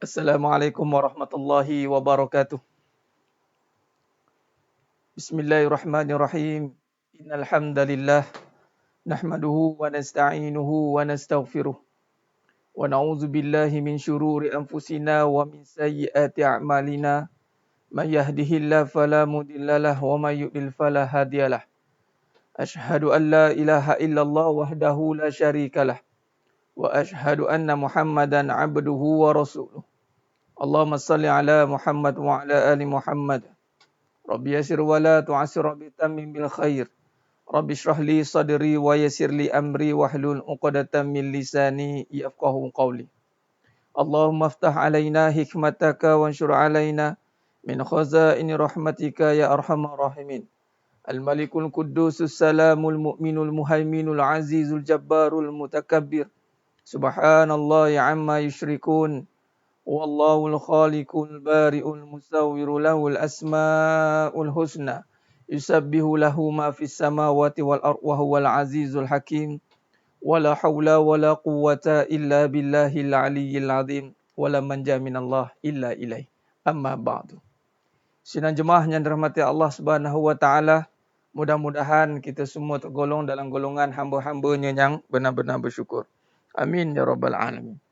Assalamualaikum warahmatullahi wabarakatuh. Bismillahirrahmanirrahim. Innal hamdalillah nahmaduhu wa nasta'inuhu wa nastaghfiruh wa na'udzu billahi min shururi anfusina wa min sayyiati a'malina. May yahdihillahu fala mudhillalah wa may yudlil fala hadiyalah. Asyhadu an la ilaha illallah wahdahu la syarikalah wa asyhadu anna Muhammadan 'abduhu wa rasuluh. Allahumma shalli ala Muhammad wa ala ali Muhammad. Rabbi yassir wa la tu'assir, Rabbi tammim bil khair. Rabbi shrah li sadri wa yassir li amri wahlul 'uqdatam min lisani yafqahu qawli. Allahumma aftah alaina hikmataka wanshur alaina min khazaini rahmatika ya arhamar rahimin. Al-Malikul Quddusus Salamul Mu'minul Muhaiminul Azizul Jabbarul Mutakabbir. Subhanallahi amma yusyrikun. Wallahul khaliqul bari'ul musawwiru lahul asma'ul husna. Yusabbihu lahu ma fis samawati wal ardh wa huwal azizul hakim. Wala hawla wala quwwata illa billahil aliyyil azim. Wala manja minallah illa ilaih. Amma ba'du. Sidang jemaah yang dirahmati Allah Subhanahu wa taala, mudah-mudahan kita semua tergolong dalam golongan hamba-hambanya yang benar-benar bersyukur. Amin ya rabbal alamin.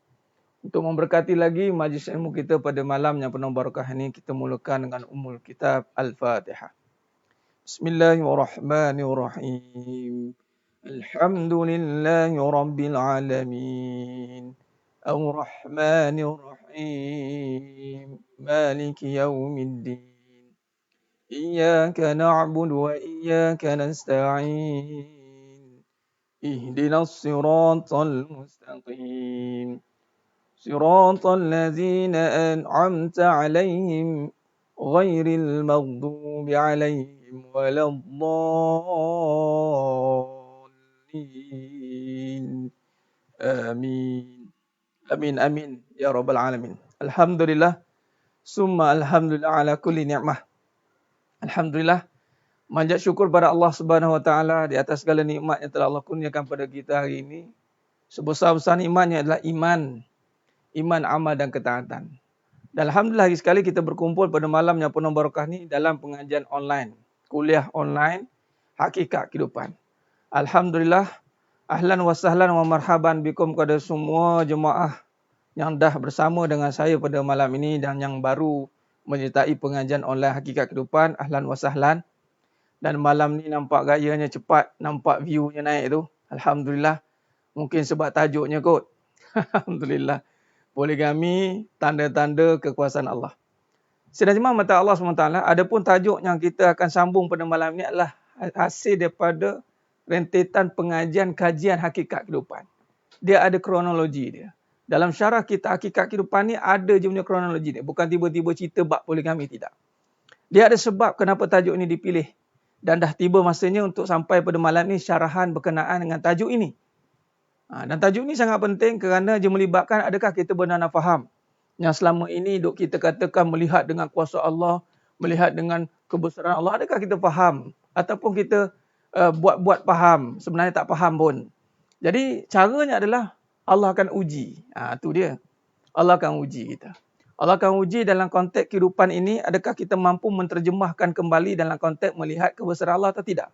Untuk memberkati lagi majlis ilmu kita pada malam yang penuh barakah ini, kita mulakan dengan Ummul Kitab Al-Fatihah. Bismillahirrahmanirrahim. Alhamdulillahi Rabbil Alamin. Ar-Rahmanirrahim. Maliki Yawmiddin. Iyyaka na'budu wa iyyaka nasta'in. Ihdinas siratal mustaqim. صراط الذين أنعمت عليهم غير المغضوب عليهم ولا الضالين آمين آمين آمين يا رب العالمين. Alhamdulillah summa alhamdulillah ala kulli ni'mah. Alhamdulillah, manjat syukur pada Allah Subhanahu wa taala di atas segala nikmat yang telah Allah kurniakan pada kita hari ini. Sebesar-besar nikmatnya adalah iman, amal dan ketaatan. Dan alhamdulillah hari sekali kita berkumpul pada malam yang penuh barakah ni dalam pengajian online, kuliah online, hakikat kehidupan. Alhamdulillah, ahlan wa sahlan wa marhaban bikum kepada semua jemaah yang dah bersama dengan saya pada malam ini dan yang baru menyertai pengajian online hakikat kehidupan. Ahlan wa sahlan. Dan malam ni nampak gayanya cepat, nampak view-nya naik tu. Alhamdulillah, mungkin sebab tajuknya kot. Alhamdulillah. Poligami, tanda-tanda kekuasaan Allah. Sidang jemaah mata Allah SWT, adapun tajuk yang kita akan sambung pada malam ini adalah hasil daripada rentetan pengajian kajian hakikat kehidupan. Dia ada kronologi dia. Dalam syarah kita hakikat kehidupan ni ada je punya kronologi dia. Bukan tiba-tiba cerita bab poligami, tidak. Dia ada sebab kenapa tajuk ini dipilih. Dan dah tiba masanya untuk sampai pada malam ni syarahan berkenaan dengan tajuk ini. Dan tajuk ni sangat penting kerana dia melibatkan adakah kita benar-benar faham yang selama ini duk kita katakan melihat dengan kuasa Allah, melihat dengan kebesaran Allah, adakah kita faham ataupun kita buat-buat faham, sebenarnya tak faham pun. Jadi caranya adalah Allah akan uji. Itu dia. Allah akan uji kita. Allah akan uji dalam konteks kehidupan ini, adakah kita mampu menterjemahkan kembali dalam konteks melihat kebesaran Allah atau tidak.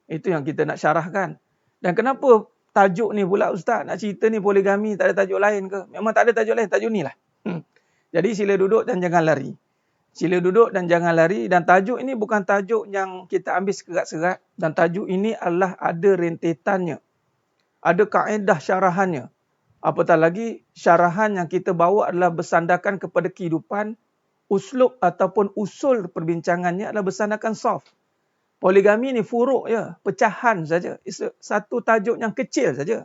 Itu yang kita nak syarahkan. Dan kenapa tajuk ni pula Ustaz, nak cerita ni poligami, tak ada tajuk lain ke? Memang tak ada tajuk lain, tajuk ni lah. Jadi sila duduk dan jangan lari. Sila duduk dan jangan lari. Dan tajuk ini bukan tajuk yang kita ambil sekerat-serat. Dan tajuk ini adalah ada rentetannya. Ada kaedah syarahannya. Apatah lagi, syarahan yang kita bawa adalah bersandarkan kepada kehidupan. Uslub ataupun usul perbincangannya adalah bersandarkan soft. Poligami ni furuk je, pecahan saja. Satu tajuk yang kecil saja.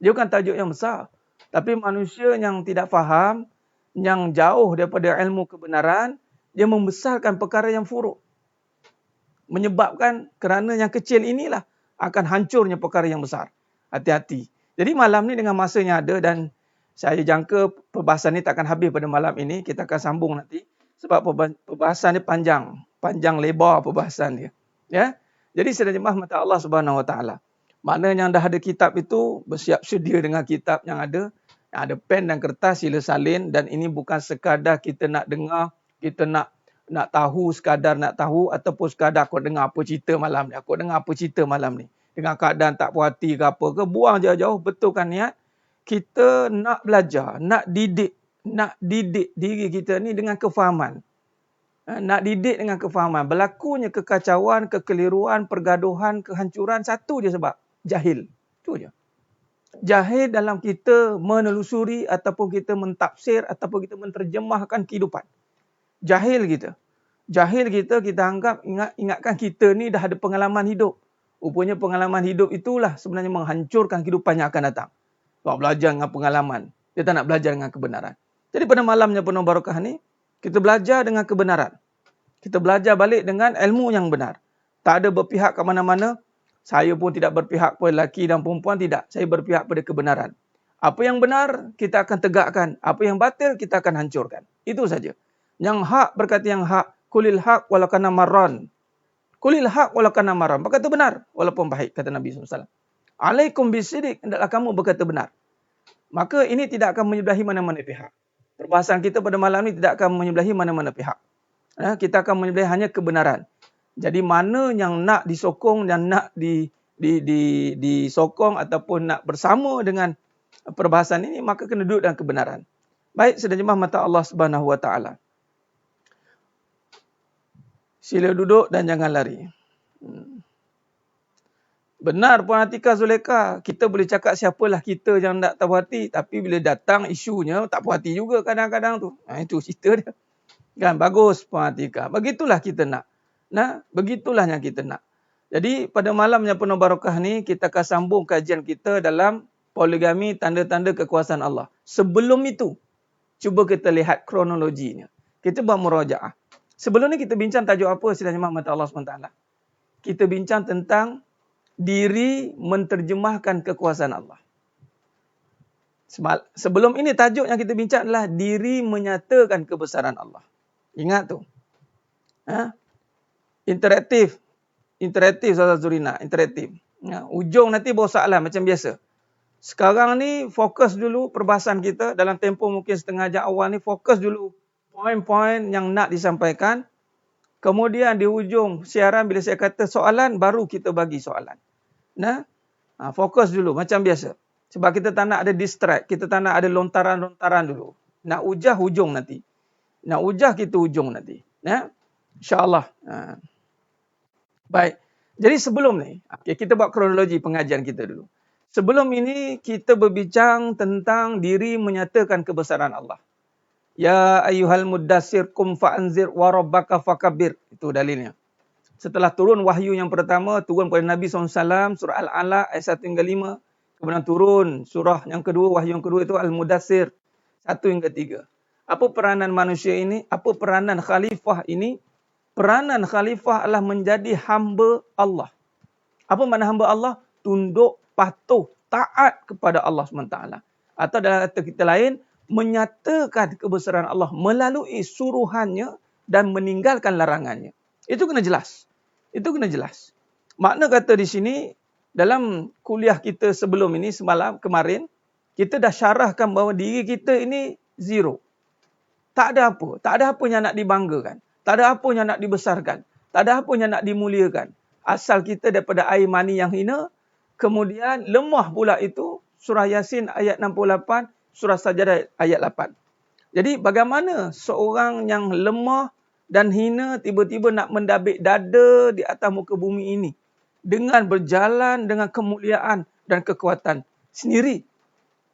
Dia bukan tajuk yang besar. Tapi manusia yang tidak faham, yang jauh daripada ilmu kebenaran, dia membesarkan perkara yang furuk. Menyebabkan kerana yang kecil inilah akan hancurnya perkara yang besar. Hati-hati. Jadi malam ni dengan masa yang ada dan saya jangka perbahasan ni takkan habis pada malam ini. Kita akan sambung nanti. Sebab perbahasan ni panjang. Panjang lebar perbahasan dia. Ya, jadi sedang jemaah mata Allah Subhanahu Wa Taala. Makna yang dah ada kitab itu bersiap sedia dengan kitab yang ada Ada pen dan kertas, sila salin. Dan ini bukan sekadar kita nak dengar, kita nak tahu, sekadar nak tahu, ataupun sekadar aku dengar apa cerita malam ni. Aku dengar apa cerita malam ni. Dengan keadaan tak puas hati ke apa ke, buang jauh-jauh, betulkan niat. Kita nak belajar, nak didik diri kita ni dengan kefahaman. Nak didik dengan kefahaman. Berlakunya kekacauan, kekeliruan, pergaduhan, kehancuran, satu je sebab. Jahil. Itu je. Jahil dalam kita menelusuri ataupun kita mentafsir ataupun kita menterjemahkan kehidupan. Jahil kita. Jahil kita anggap ingatkan kita ni dah ada pengalaman hidup. Rupanya pengalaman hidup itulah sebenarnya menghancurkan kehidupan yang akan datang. Kalau belajar dengan pengalaman, dia tak nak belajar dengan kebenaran. Jadi pada malamnya penuh barakah ni, kita belajar dengan kebenaran. Kita belajar balik dengan ilmu yang benar. Tak ada berpihak ke mana-mana. Saya pun tidak berpihak pada lelaki dan perempuan, tidak. Saya berpihak pada kebenaran. Apa yang benar, kita akan tegakkan. Apa yang batil, kita akan hancurkan. Itu saja. Yang hak berkata yang hak. Kulil haq walau kana marran. Kulil haq walau kana marran. Berkata benar walaupun pahit, kata Nabi SAW. Alaikum bisidik, hendaklah kamu berkata benar. Maka ini tidak akan menyebelahi mana-mana pihak. Perbahasan kita pada malam ini tidak akan menyebelahi mana-mana pihak. Kita akan menyebelahi hanya kebenaran. Jadi mana yang nak disokong dan nak disokong ataupun nak bersama dengan perbahasan ini, maka kena duduk dalam kebenaran. Baik, sedang jemaah mata Allah Subhanahu Wa Taala. Sila duduk dan jangan lari. Benar Puan Atika Zuleka, kita boleh cakap siapalah kita yang tak tahu hati, tapi bila datang isunya tak puas hati juga kadang-kadang tu. Itu cerita dia. Kan bagus Puan Atika. Begitulah kita nak. Begitulah yang kita nak. Jadi pada malam yang penuh barakah ni, kita akan sambung kajian kita dalam poligami, tanda-tanda kekuasaan Allah. Sebelum itu, cuba kita lihat kronologinya. Kita buat murajaah. Sebelum ni kita bincang tajuk apa sidang jemaah mata Allah SWT. Kita bincang tentang diri menterjemahkan kekuasaan Allah. Sebelum ini tajuk yang kita bincang adalah diri menyatakan kebesaran Allah. Ingat tu. Interaktif Ustazah Zurina, interaktif. Ujung nanti bawa soalan macam biasa. Sekarang ni fokus dulu perbahasan kita dalam tempoh mungkin setengah jam awal ni, fokus dulu poin-poin yang nak disampaikan. Kemudian di hujung siaran bila saya kata soalan, baru kita bagi soalan. Fokus dulu macam biasa. Sebab kita tak nak ada distract, kita tak nak ada lontaran-lontaran dulu. Nak ujah hujung nanti. Nak ujah kita hujung nanti. InsyaAllah. Baik. Jadi sebelum ni, kita buat kronologi pengajian kita dulu. Sebelum ini kita berbincang tentang diri menyatakan kebesaran Allah. Ya ayyuhal muddassir kum fa'anzir wa rabbaka fakabir. Itu dalilnya. Setelah turun wahyu yang pertama, turun pada Nabi SAW, surah Al-Alaq ayat 1 hingga 5. Kemudian turun surah yang kedua, wahyu yang kedua itu Al-Mudassir 1 hingga 3. Apa peranan manusia ini? Apa peranan khalifah ini? Peranan khalifah adalah menjadi hamba Allah. Apa makna hamba Allah? Tunduk, patuh, taat kepada Allah SWT. Atau dalam kata kita lain, menyatakan kebesaran Allah melalui suruhannya dan meninggalkan larangannya. Itu kena jelas. Itu kena jelas. Makna kata di sini, dalam kuliah kita sebelum ini, kemarin, kita dah syarahkan bahawa diri kita ini zero. Tak ada apa. Tak ada apa yang nak dibanggakan. Tak ada apa yang nak dibesarkan. Tak ada apa yang nak dimuliakan. Asal kita daripada air mani yang hina, kemudian lemah pula itu, surah Yasin ayat 68, surah Sajadah ayat 8. Jadi bagaimana seorang yang lemah dan hina tiba-tiba nak mendabik dada di atas muka bumi ini dengan berjalan dengan kemuliaan dan kekuatan sendiri?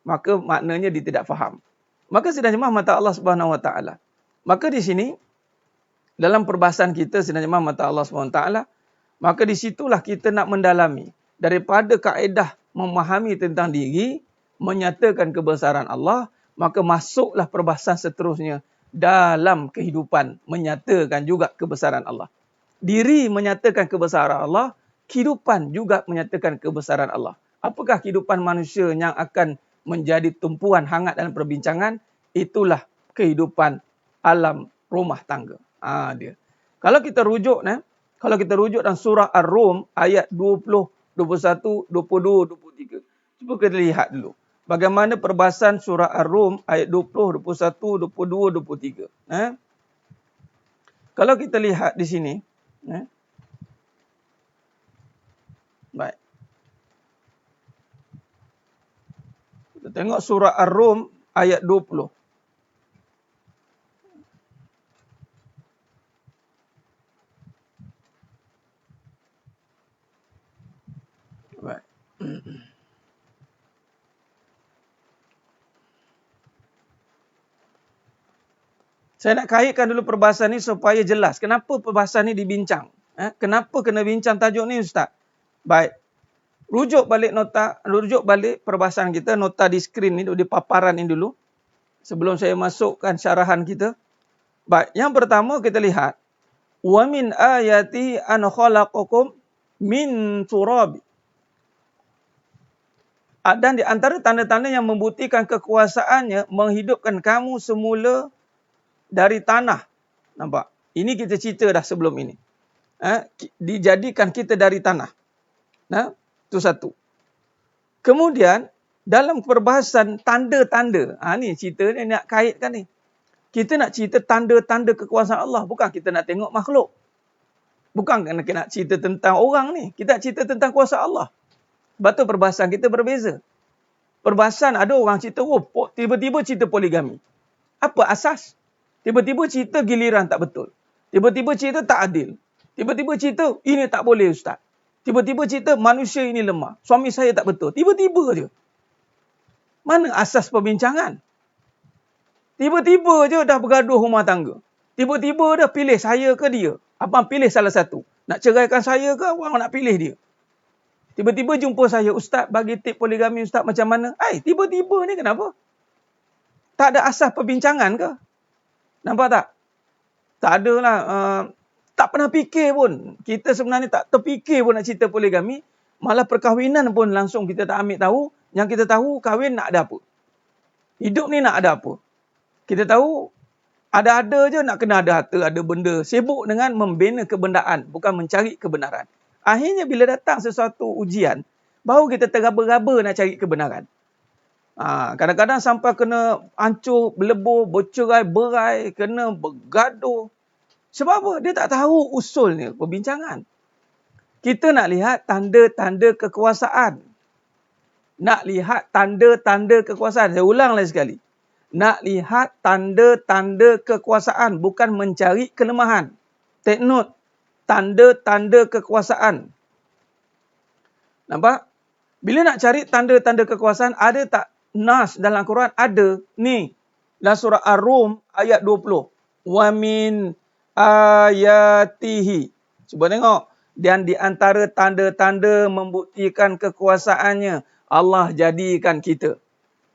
Maka maknanya dia tidak faham. Maka sidang jemaah mata Allah Subhanahu Wa Taala. Maka di sini dalam perbahasan kita sidang jemaah mata Allah Subhanahu Wa Taala, maka di situlah kita nak mendalami daripada kaedah memahami tentang diri, menyatakan kebesaran Allah, maka masuklah perbahasan seterusnya dalam kehidupan menyatakan juga kebesaran Allah. Diri menyatakan kebesaran Allah, kehidupan juga menyatakan kebesaran Allah. Apakah kehidupan manusia yang akan menjadi tumpuan hangat dalam perbincangan? Itulah kehidupan alam rumah tangga. Dia. Kalau kita rujuk dalam surah Ar-Rum ayat 20, 21, 22, 23. Cuba kita lihat dulu. bagaimana perbahasan surah Ar-Rum ayat 20, 21, 22, 23. Kalau kita lihat di sini, baik. Kita tengok surah Ar-Rum ayat 20. Baik. Saya nak kaitkan dulu perbahasan ni supaya jelas. Kenapa perbahasan ni dibincang? Kenapa kena bincang tajuk ni, Ustaz? Baik. Rujuk balik perbahasan kita, nota di skrin ni, di paparan ni dulu. Sebelum saya masukkan syarahan kita. Baik. Yang pertama kita lihat. Wa min ayati an khalaqakum min turab. Dan di antara tanda-tanda yang membuktikan kekuasaannya, menghidupkan kamu semula dari tanah. Nampak? Ini kita cerita dah sebelum ini. Dijadikan kita dari tanah. Itu satu. Kemudian, dalam perbahasan tanda-tanda. Ni cerita ni nak kaitkan ni. Kita nak cerita tanda-tanda kekuasaan Allah. Bukan kita nak tengok makhluk. Bukan nak cerita tentang orang ni. Kita nak cerita tentang kuasa Allah. Sebab tu perbahasan kita berbeza. Perbahasan ada orang cerita, tiba-tiba cerita poligami. Apa asas? Tiba-tiba cerita giliran tak betul. Tiba-tiba cerita tak adil. Tiba-tiba cerita ini tak boleh, Ustaz. Tiba-tiba cerita manusia ini lemah. Suami saya tak betul. Tiba-tiba je. Mana asas perbincangan? Tiba-tiba je dah bergaduh rumah tangga. Tiba-tiba dah pilih saya ke dia. Abang pilih salah satu. Nak ceraikan saya ke orang nak pilih dia. Tiba-tiba jumpa saya, Ustaz bagi tip poligami Ustaz macam mana? Tiba-tiba ni kenapa? Tak ada asas perbincangan ke? Nampak tak? Tak adalah. Tak pernah fikir pun. Kita sebenarnya tak terfikir pun nak cerita poligami. Malah perkahwinan pun langsung kita tak ambil tahu. Yang kita tahu kahwin nak ada apa. Hidup ni nak ada apa. Kita tahu ada-ada je nak kena ada harta, ada benda. Sibuk dengan membina kebendaan. Bukan mencari kebenaran. Akhirnya bila datang sesuatu ujian. Baru kita tergaba-gaba nak cari kebenaran. Kadang-kadang sampai kena hancur, berlebur, bercerai, berai, kena bergaduh. Sebab apa? Dia tak tahu usulnya perbincangan. Kita nak lihat tanda-tanda kekuasaan. Nak lihat tanda-tanda kekuasaan. Saya ulang lagi sekali. Nak lihat tanda-tanda kekuasaan. Bukan mencari kelemahan. Take note. Tanda-tanda kekuasaan. Nampak? Bila nak cari tanda-tanda kekuasaan, ada tak nas dalam Al-Quran? Ada. Ni. Dalam surah Ar-Rum ayat 20. Wa min ayatihi. Cuba tengok. Dan di antara tanda-tanda membuktikan kekuasaannya, Allah jadikan kita.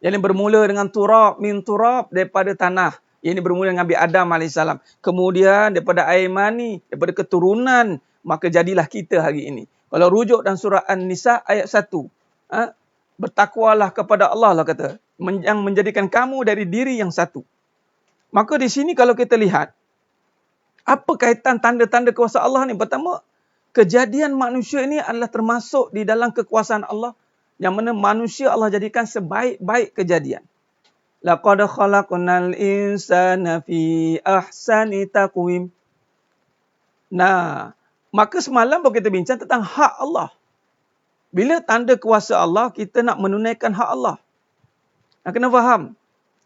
Yang ini bermula dengan turab, min turab, daripada tanah. Yang ini bermula dengan Nabi Adam AS. Kemudian daripada air mani, daripada keturunan, maka jadilah kita hari ini. Kalau rujuk dalam surah An-Nisa ayat 1. Bertakwalah kepada Allah lah kata. Yang menjadikan kamu dari diri yang satu. Maka di sini kalau kita lihat. Apa kaitan tanda-tanda kuasa Allah ni? Pertama, kejadian manusia ini adalah termasuk di dalam kekuasaan Allah. Yang mana manusia Allah jadikan sebaik-baik kejadian. Laqad khalaqnal insana fi ahsani taqwim. Nah, maka semalam pun kita bincang tentang hak Allah. Bila tanda kuasa Allah, kita nak menunaikan hak Allah. Nak kena faham.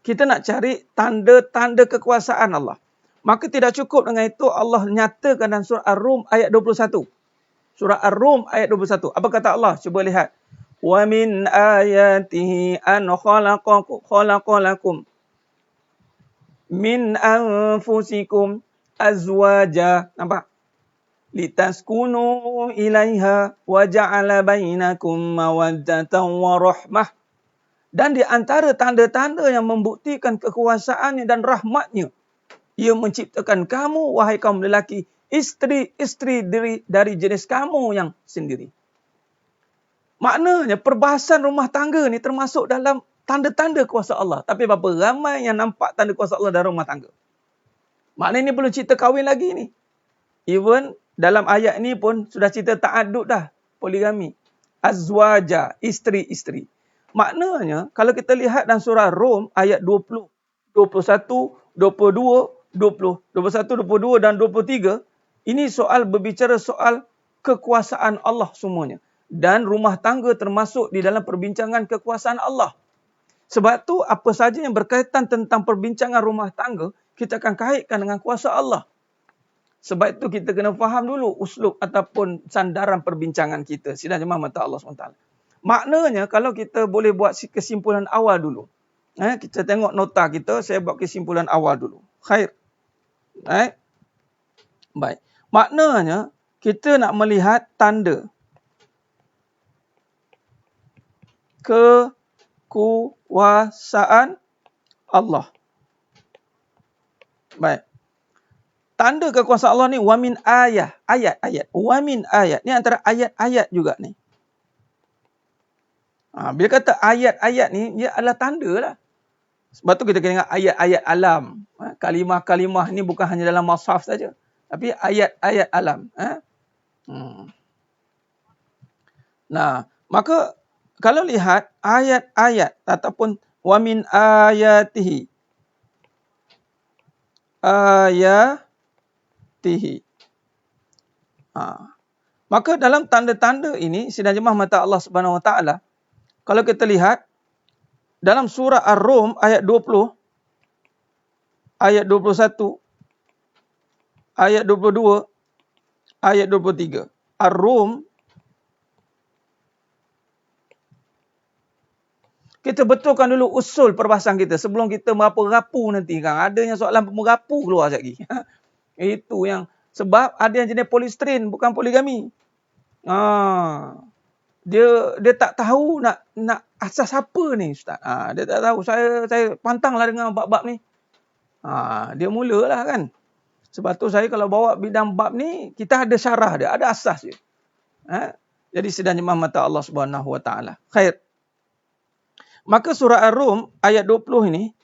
Kita nak cari tanda-tanda kekuasaan Allah. Maka tidak cukup dengan itu Allah nyatakan dalam surah Ar-Rum ayat 21. Surah Ar-Rum ayat 21. Apa kata Allah? Cuba lihat. Wa min ayatihi an khalaqalakum min anfusikum azwaja. Nampak? Litaskunu ilaiha wa ja'ala bainakum mawaddatan wa rahmah. Dan di antara tanda-tanda yang membuktikan kekuasaannya dan rahmatnya, ia menciptakan kamu, wahai kaum lelaki, isteri-isteri dari jenis kamu yang sendiri. Maknanya perbahasan rumah tangga ni termasuk dalam tanda-tanda kuasa Allah. Tapi berapa ramai yang nampak tanda kuasa Allah dalam rumah tangga. Maknanya ini belum cerita kahwin lagi ni. Even dalam ayat ni pun sudah cerita ta'adud dah. Poligami. Azwaja, isteri-isteri. Maknanya, kalau kita lihat dalam surah Rum ayat 20, 21, 22, 20, 21, 22 dan 23, ini soal berbicara soal kekuasaan Allah semuanya. Dan rumah tangga termasuk di dalam perbincangan kekuasaan Allah. Sebab tu apa saja yang berkaitan tentang perbincangan rumah tangga, kita akan kaitkan dengan kuasa Allah. Sebab itu kita kena faham dulu uslub ataupun sandaran perbincangan kita. Sidang jemaah mata Allah SWT. Maknanya kalau kita boleh buat kesimpulan awal dulu. Kita tengok nota kita, saya buat kesimpulan awal dulu. Khair. Baik. Maknanya kita nak melihat tanda kekuasaan Allah. Baik. Tanda kekuasaan Allah ni wamin ayat. Wamin ayat. Ni antara ayat-ayat juga ni. Bila kata ayat-ayat ni, dia adalah tanda lah. Sebab tu kita kena ingat ayat-ayat alam. Kalimah-kalimah ni bukan hanya dalam mushaf saja. Tapi ayat-ayat alam. Nah, maka kalau lihat ayat-ayat ataupun wamin ayatihi. Maka dalam tanda-tanda ini, sidang jemaah mata Allah Subhanahu Wa Taala, kalau kita lihat dalam surah Ar-Rum ayat 20, ayat 21, ayat 22, ayat 23. Ar-Rum, kita betulkan dulu usul perbahasan kita sebelum kita merapu-rapu nanti kan. Adanya soalan merapu keluar sekejap lagi. Itu yang sebab ada yang jenis polisterin bukan poligami. Dia tak tahu nak asas apa ni ustaz. Dia tak tahu. Saya pantanglah dengan bab-bab ni. Dia mulalah kan. Sebab tu saya kalau bawa bidang bab ni, kita ada syarah dia, ada asas dia. Jadi sedang jemaah mata Allah Subhanahu Wa Taala. Khair. Maka surah Ar-Rum ayat 20 ini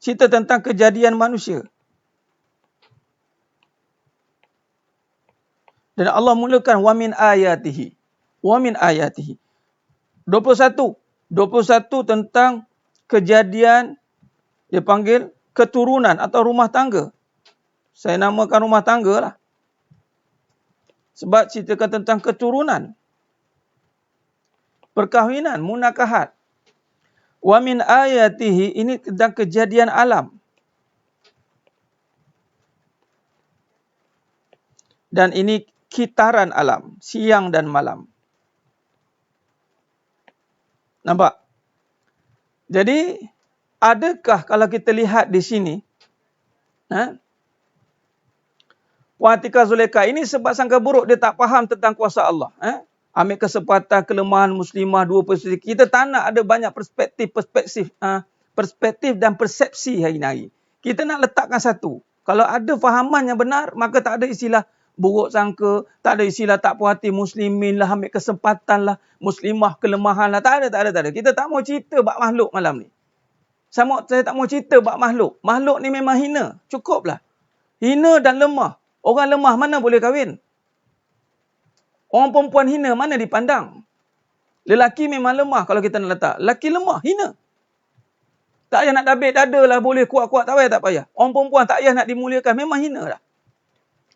cerita tentang kejadian manusia. Dan Allah mulakan wamin ayatihi. Wamin ayatihi. 21 tentang kejadian, dia panggil keturunan atau rumah tangga. Saya namakan rumah tangga lah. Sebab ceritakan tentang keturunan. Perkahwinan, munakahat. Wamin ayatihi, ini tentang kejadian alam. Dan ini kitaran alam, siang dan malam. Nampak? Jadi, adakah kalau kita lihat di sini, Puan Atikah Zulekha ini sebab sangka buruk, dia tak faham tentang kuasa Allah. Ambil kesempatan kelemahan muslimah, dua perspektif. Kita tak nak ada banyak perspektif dan persepsi hari-hari. Kita nak letakkan satu. Kalau ada fahaman yang benar, maka tak ada istilah buruk sangka, tak ada istilah tak puas hati muslimin lah, ambil kesempatan lah, muslimah kelemahan lah. Tak ada. Kita tak mau cerita bab makhluk malam ni. Saya tak mau cerita bab makhluk. Makhluk ni memang hina. Cukuplah. Hina dan lemah. Orang lemah mana boleh kahwin? Orang perempuan hina mana dipandang? Lelaki memang lemah kalau kita nak letak. Lelaki lemah, hina. Tak payah nak dabik dada lah, boleh kuat-kuat, tak payah. Orang perempuan tak payah nak dimuliakan, memang hina dah.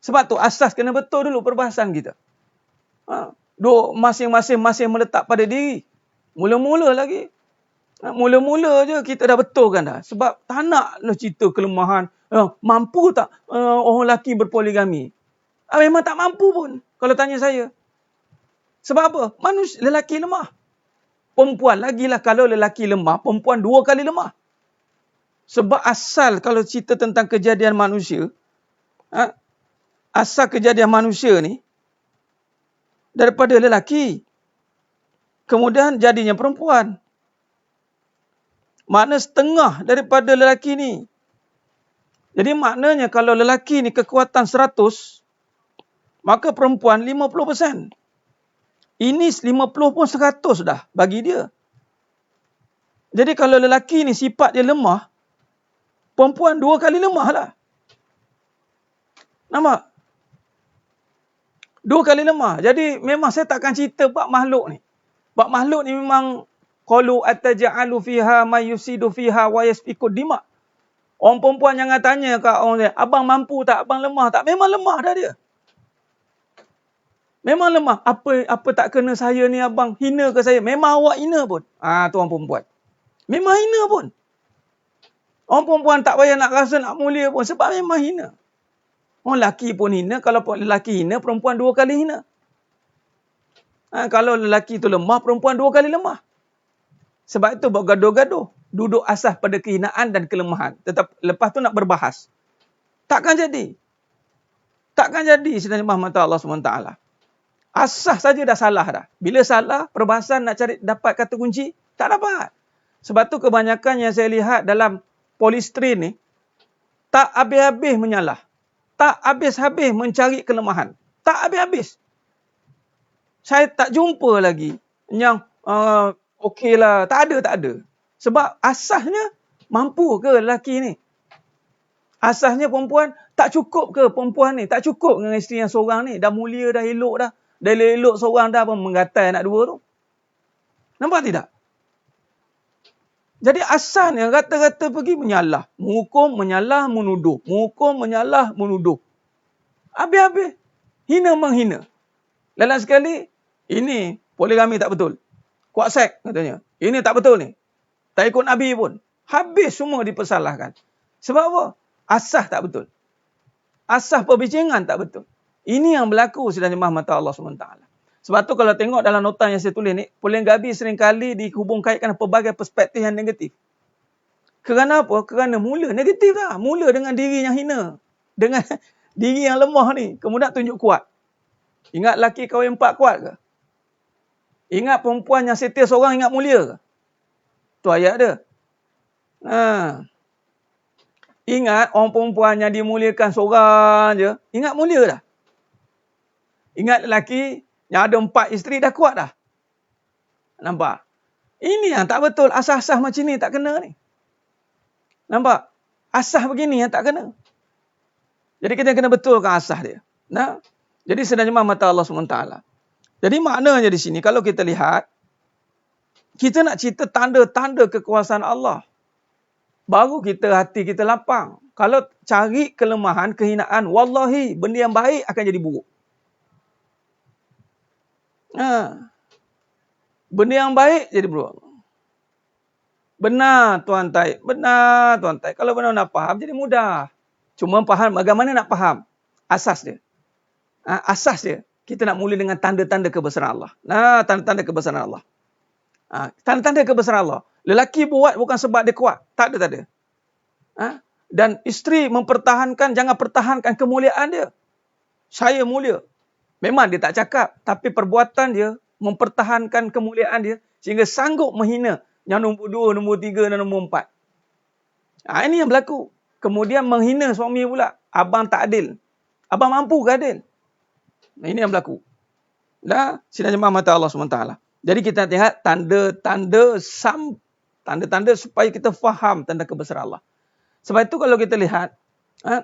Sebab tu asas kena betul dulu perbahasan kita. Masing-masing meletak pada diri. Mula-mula lagi. Mula-mula je kita dah betulkan dah. Sebab tak nak lah cerita kelemahan. Mampu tak orang lelaki berpoligami? Memang tak mampu pun kalau tanya saya. Sebab apa? Lelaki lemah. Perempuan lagilah kalau lelaki lemah, perempuan 2 kali lemah. Sebab asal kalau cerita tentang kejadian manusia, asal kejadian manusia ni daripada lelaki. Kemudian jadinya perempuan. Makna setengah daripada lelaki ni. Jadi maknanya kalau lelaki ni kekuatan 100, maka perempuan 50%. Ini 50 pun 100 dah bagi dia. Jadi kalau lelaki ni sifat dia lemah, perempuan 2 kali lemah lah. Nampak? 2 kali lemah. Jadi memang saya takkan cerita bab makhluk ni. Bak makhluk ni memang qalu ataj'alu fiha may yusidu fiha wa yasfiku dima. Orang perempuan jangan tanya kat orang dia, abang mampu tak, abang lemah tak? Memang lemah dah dia. Memang lemah. Apa tak kena saya ni abang? Hina ke saya? Memang awak hina pun. Tu orang perempuan. Memang hina pun. Orang perempuan tak payah nak rasa nak mulia pun sebab memang hina. Orang lelaki pun hina. Kalau lelaki hina, perempuan 2 kali hina. Kalau lelaki tu lemah, perempuan 2 kali lemah. Sebab itu bergaduh-gaduh. Duduk asas pada kehinaan dan kelemahan. Tetap lepas tu nak berbahas. Takkan jadi. Takkan jadi sebenarnya mata Allah SWT. Asas saja dah salah dah. Bila salah, perbahasan nak cari dapat kata kunci, tak dapat. Sebab tu kebanyakan yang saya lihat dalam polistrin ni, tak habis-habis menyalah. Tak habis-habis mencari kelemahan. Tak habis-habis. Saya tak jumpa lagi yang okeylah. Tak ada. Sebab asasnya mampu ke lelaki ni? Asasnya perempuan, tak cukup ke perempuan ni? Tak cukup dengan isteri yang seorang ni. Dah mulia, dah elok dah. Dah elok seorang dah pun menggatai anak 2 tu. Nampak tidak? Jadi asasnya kata-kata pergi menyalah. Menghukum, menyalah, menuduh. Menghukum, menyalah, menuduh. Habis-habis. Hina menghina. Lain sekali, ini poligami tak betul. Kuat sek katanya. Ini tak betul ni. Tak ikut Nabi pun. Habis semua dipersalahkan. Sebab apa? Asas tak betul. Asas perbincangan tak betul. Ini yang berlaku sedang jemaah mata Allah SWT. Sebab tu kalau tengok dalam nota yang saya tulis ni, poligami seringkali dihubung kaitkan pelbagai perspektif yang negatif. Kerana apa? Kerana mula negatif lah. Mula dengan diri yang hina. Dengan diri yang lemah ni. Kemudian tunjuk kuat. Ingat lelaki kahwin 4 kuat ke? Ingat perempuan yang setia seorang ingat mulia ke? Tu ayat dia. Ingat orang perempuan yang dimuliakan seorang je, ingat mulia dah. Ingat lelaki yang ada 4 isteri dah kuat dah. Nampak? Ini yang tak betul. Asas-asas macam ni tak kena ni. Nampak? Asas begini yang tak kena. Jadi kita kena betulkan asas dia. Nah, jadi sedang jemaah mata Allah SWT. Jadi maknanya di sini kalau kita lihat, kita nak cerita tanda-tanda kekuasaan Allah. Baru hati kita lapang. Kalau cari kelemahan, kehinaan, wallahi benda yang baik akan jadi buruk. Benda yang baik jadi buruk. Benar Tuan Taib. Benar Tuan Taib. Kalau benar nak faham jadi mudah. Cuma faham bagaimana nak faham. Asas dia. Asas dia. Kita nak mula dengan tanda-tanda kebesaran Allah. Tanda-tanda kebesaran Allah. Tanda-tanda kebesaran Allah. Lelaki buat bukan sebab dia kuat. Tak ada. Dan isteri mempertahankan, jangan pertahankan kemuliaan dia. Saya mulia. Memang dia tak cakap. Tapi perbuatan dia mempertahankan kemuliaan dia. Sehingga sanggup menghina yang nombor 2, nombor 3 dan nombor 4. Ini yang berlaku. Kemudian menghina suami pula. Abang tak adil. Abang mampu ke adil? Ini yang berlaku. Sidang jemaah mata Allah SWT. Jadi kita lihat tanda-tanda supaya kita faham tanda kebesaran Allah. Sebab itu kalau kita lihat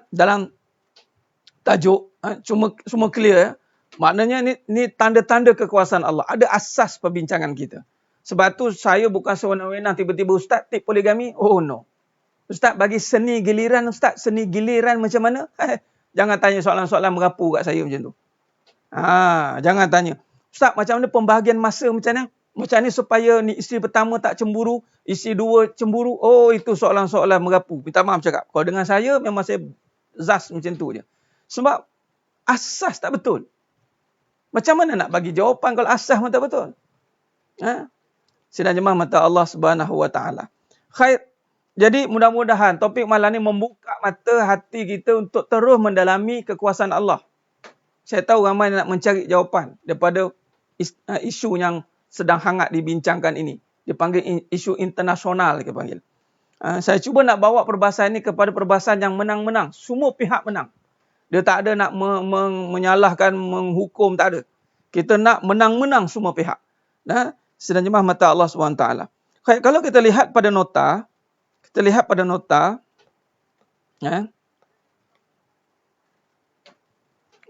dalam tajuk semua clear ya. Maknanya ni tanda-tanda kekuasaan Allah. Ada asas perbincangan kita. Sebab tu saya bukan sewenang-wenang tiba-tiba ustaz tip poligami. Oh no. Ustaz bagi seni giliran ustaz, seni giliran macam mana? Jangan tanya soalan-soalan merapu kat saya macam tu. Jangan tanya. Ustaz, macam mana pembahagian masa macam ni? Macam ni supaya ni isteri pertama tak cemburu, isteri 2 cemburu. Oh, itu soalan-soalan merapu. Minta maaf cakap. Kalau dengan saya, memang saya zas macam tu je. Sebab asas tak betul. Macam mana nak bagi jawapan kalau asas pun tak betul? Sidang jemaah mata Allah Subhanahu Wa Taala. Khair. Jadi mudah-mudahan topik malam ni membuka mata hati kita untuk terus mendalami kekuasaan Allah. Saya tahu ramai nak mencari jawapan daripada isu yang sedang hangat dibincangkan ini. Dipanggil isu internasional kita panggil. Saya cuba nak bawa perbahasan ini kepada perbahasan yang menang-menang. Semua pihak menang. Dia tak ada nak menyalahkan, menghukum, tak ada. Kita nak menang-menang semua pihak. Sedang jemaah mata Allah SWT. Kalau kita lihat pada nota,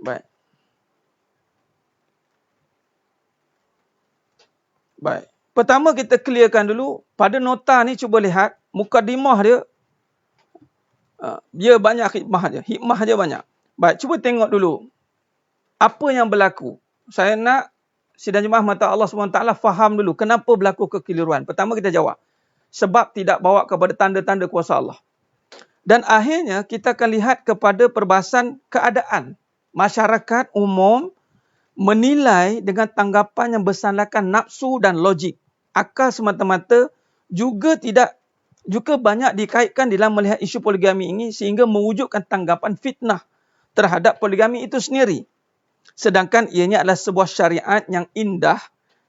baik. Baik. Pertama kita clearkan dulu. Pada nota ni cuba lihat. Mukadimah dia. Dia banyak hikmah dia. Hikmah dia banyak. Baik. Cuba tengok dulu. Apa yang berlaku. Saya nak sidang jemaah mata Allah SWT faham dulu. Kenapa berlaku kekeliruan. Pertama kita jawab. Sebab tidak bawa kepada tanda-tanda kuasa Allah. Dan akhirnya kita akan lihat kepada perbahasan keadaan. Masyarakat umum menilai dengan tanggapan yang bersandarkan nafsu dan logik. Akal semata-mata juga banyak dikaitkan dalam melihat isu poligami ini sehingga mewujudkan tanggapan fitnah terhadap poligami itu sendiri. Sedangkan ianya adalah sebuah syariat yang indah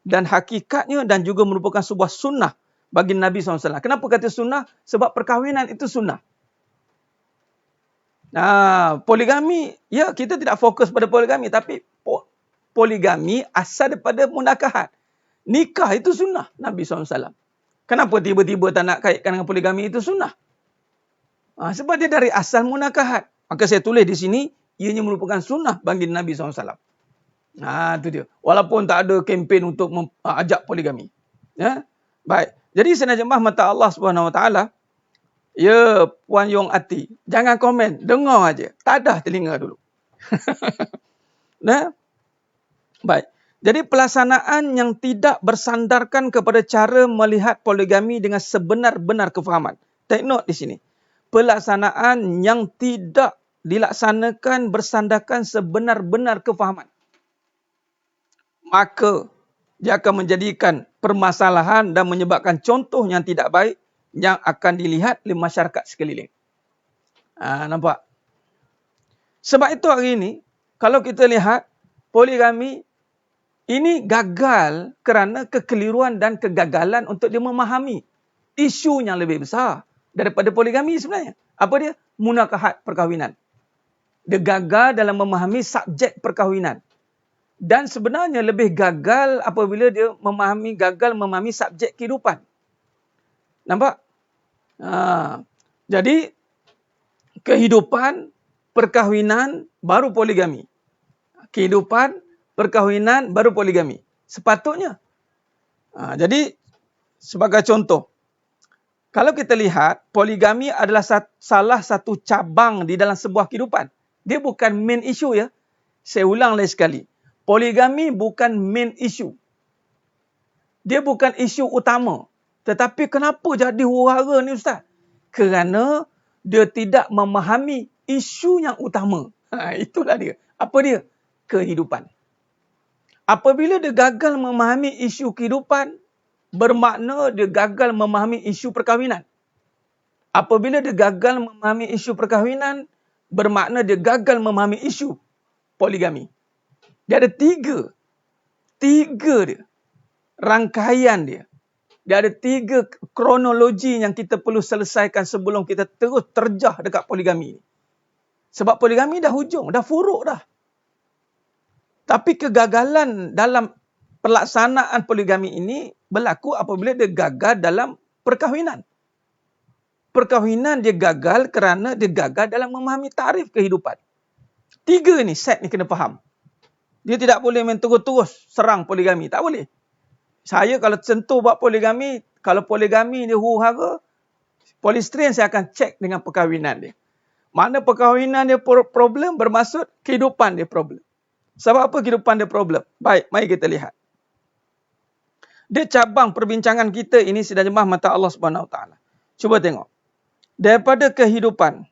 dan hakikatnya dan juga merupakan sebuah sunnah bagi Nabi SAW. Kenapa kata sunnah? Sebab perkahwinan itu sunnah. Poligami, ya kita tidak fokus pada poligami, tapi poligami asal daripada munakahat. Nikah itu sunnah Nabi SAW. Kenapa tiba-tiba tak nak kaitkan dengan poligami itu sunnah? Sebab dia dari asal munakahat. Maka saya tulis di sini, ianya merupakan sunnah bagi Nabi SAW. Itu dia. Walaupun tak ada kempen untuk ajak poligami. Ya? Baik. Jadi sidang jemaah mata Allah SWT, ya, Puan Yong Ati, jangan komen, dengar aja. Tadah telinga dulu. Nah, baik. Jadi pelaksanaan yang tidak bersandarkan kepada cara melihat poligami dengan sebenar-benar kefahaman. Take note di sini. Pelaksanaan yang tidak dilaksanakan bersandarkan sebenar-benar kefahaman. Maka dia akan menjadikan permasalahan dan menyebabkan contoh yang tidak baik yang akan dilihat oleh masyarakat sekeliling. Nampak? Sebab itu hari ini, kalau kita lihat, poligami ini gagal kerana kekeliruan dan kegagalan untuk dia memahami isu yang lebih besar daripada poligami sebenarnya. Apa dia? Munakahat perkahwinan. Dia gagal dalam memahami subjek perkahwinan. Dan sebenarnya lebih gagal apabila dia gagal memahami subjek kehidupan. Nampak? Jadi, kehidupan, perkahwinan, baru poligami. Kehidupan, perkahwinan, baru poligami. Sepatutnya. Jadi, sebagai contoh, kalau kita lihat, poligami adalah salah satu cabang di dalam sebuah kehidupan. Dia bukan main issue ya. Saya ulang lagi sekali. Poligami bukan main issue. Dia bukan isu utama. Tetapi kenapa jadi huru-hara ni Ustaz? Kerana dia tidak memahami isu yang utama. Itulah dia. Apa dia? Kehidupan. Apabila dia gagal memahami isu kehidupan, bermakna dia gagal memahami isu perkahwinan. Apabila dia gagal memahami isu perkahwinan, bermakna dia gagal memahami isu poligami. Dia ada tiga dia. Rangkaian dia. Dia ada 3 kronologi yang kita perlu selesaikan sebelum kita terus terjah dekat poligami. Sebab poligami dah hujung, dah furuk dah. Tapi kegagalan dalam pelaksanaan poligami ini berlaku apabila dia gagal dalam perkahwinan. Perkahwinan dia gagal kerana dia gagal dalam memahami tarikh kehidupan. 3 ni, set ni kena faham. Dia tidak boleh main terus-terus serang poligami. Tak boleh. Saya kalau sentuh buat poligami, kalau poligami dia huru-hara, polistren saya akan cek dengan perkahwinan dia. Mana perkahwinan dia problem, bermaksud kehidupan dia problem. Sebab apa kehidupan dia problem? Baik, mari kita lihat. Dia cabang perbincangan kita ini sidang jemaah mata Allah SWT. Cuba tengok. Daripada kehidupan,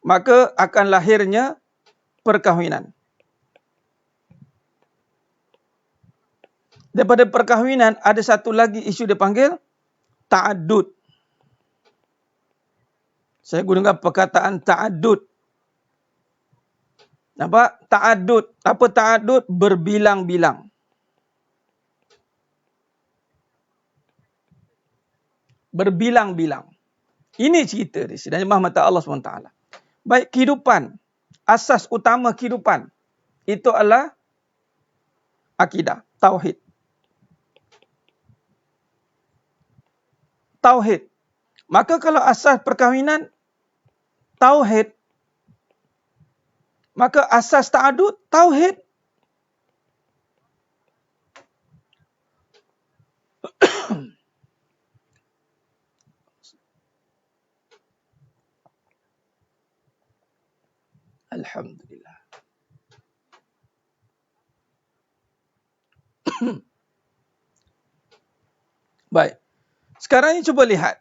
maka akan lahirnya perkahwinan. Daripada perkahwinan, ada satu lagi isu dia panggil ta'adud. Saya gunakan perkataan ta'adud. Nampak? Ta'adud. Apa ta'adud? Berbilang-bilang. Berbilang-bilang. Ini cerita dia. Sidang jemaah mata Allah SWT. Baik, kehidupan. Asas utama kehidupan. Itu adalah akidah. Tauhid. Tauhid. Maka kalau asas perkahwinan, tauhid. Maka asas ta'adud, tauhid. Alhamdulillah. Baik. Sekarang ni cuba lihat.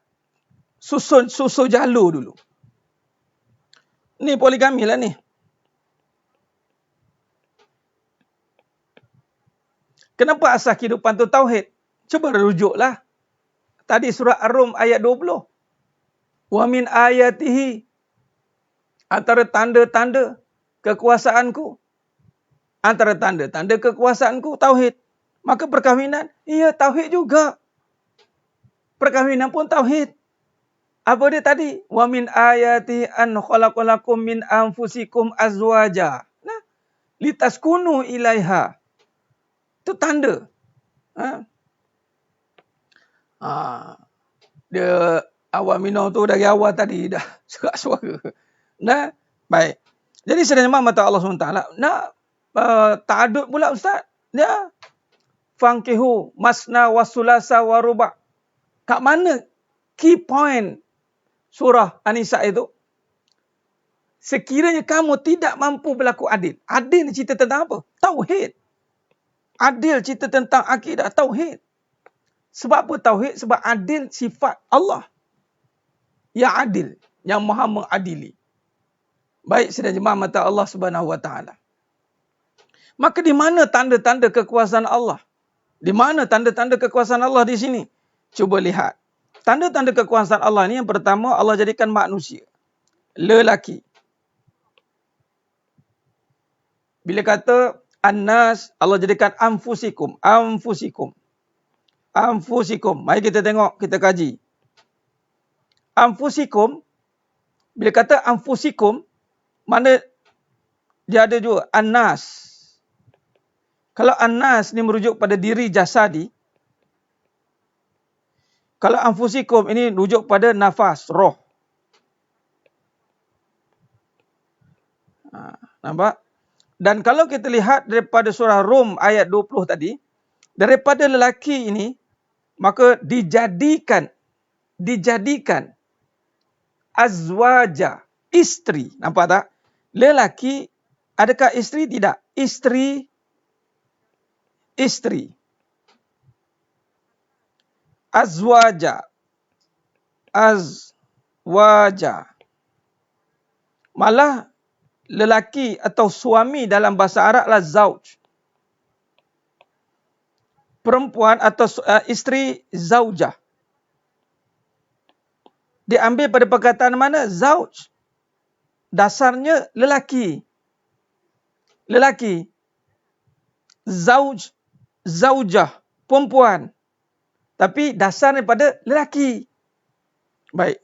Susun jalur dulu. Ni poligami lah ni. Kenapa asas kehidupan tu tauhid? Cuba rujuklah. Tadi surah Ar-Rum ayat 20. Wa min ayatihi, antara tanda-tanda kekuasaanku. Antara tanda-tanda kekuasaanku tauhid. Maka perkahwinan, iya tauhid juga. Perkahwinan pun tauhid. Apa dia tadi? Wa min ayatihi an khalaqalakum min anfusikum azwaja. Nah, litaskunu ilaiha. Itu tanda. Dia awal minor tu dari awal tadi dah serak suara. Nah, baik. Jadi sebenarnya mata Allah SWT nak ta'adud pula Ustaz. Ya. Fankihu masna wasulasa waruba. Kat mana key point surah An-Nisa itu? Sekiranya kamu tidak mampu berlaku adil. Adil cerita tentang apa? Tauhid. Adil cerita tentang akidah tauhid. Sebab apa tauhid? Sebab adil sifat Allah. Yang adil, yang maha mengadili. Baik sedang jemaah mata Allah Subhanahu Wa Taala. Maka di mana tanda-tanda kekuasaan Allah? Di mana tanda-tanda kekuasaan Allah di sini? Cuba lihat. Tanda-tanda kekuasaan Allah ni yang pertama, Allah jadikan manusia lelaki. Bila kata An-Nas, Allah jadikan anfusikum. Mari kita tengok, kita kaji. Anfusikum, bila kata anfusikum, mana dia ada juga An-Nas. Kalau An-Nas ni merujuk pada diri jasadi. Kalau anfusikum ini rujuk pada nafas, roh. Nampak? Dan kalau kita lihat daripada surah Rum ayat 20 tadi, daripada lelaki ini, maka dijadikan azwaja, isteri. Nampak tak? Lelaki, adakah isteri? Tidak. Isteri. Azwaja. Malah lelaki atau suami dalam bahasa Arab adalah zauj. Perempuan atau isteri zaujah. Diambil pada perkataan mana? Zauj. Dasarnya lelaki. Zauj, zaujah, perempuan. Tapi dasarnya pada lelaki. Baik.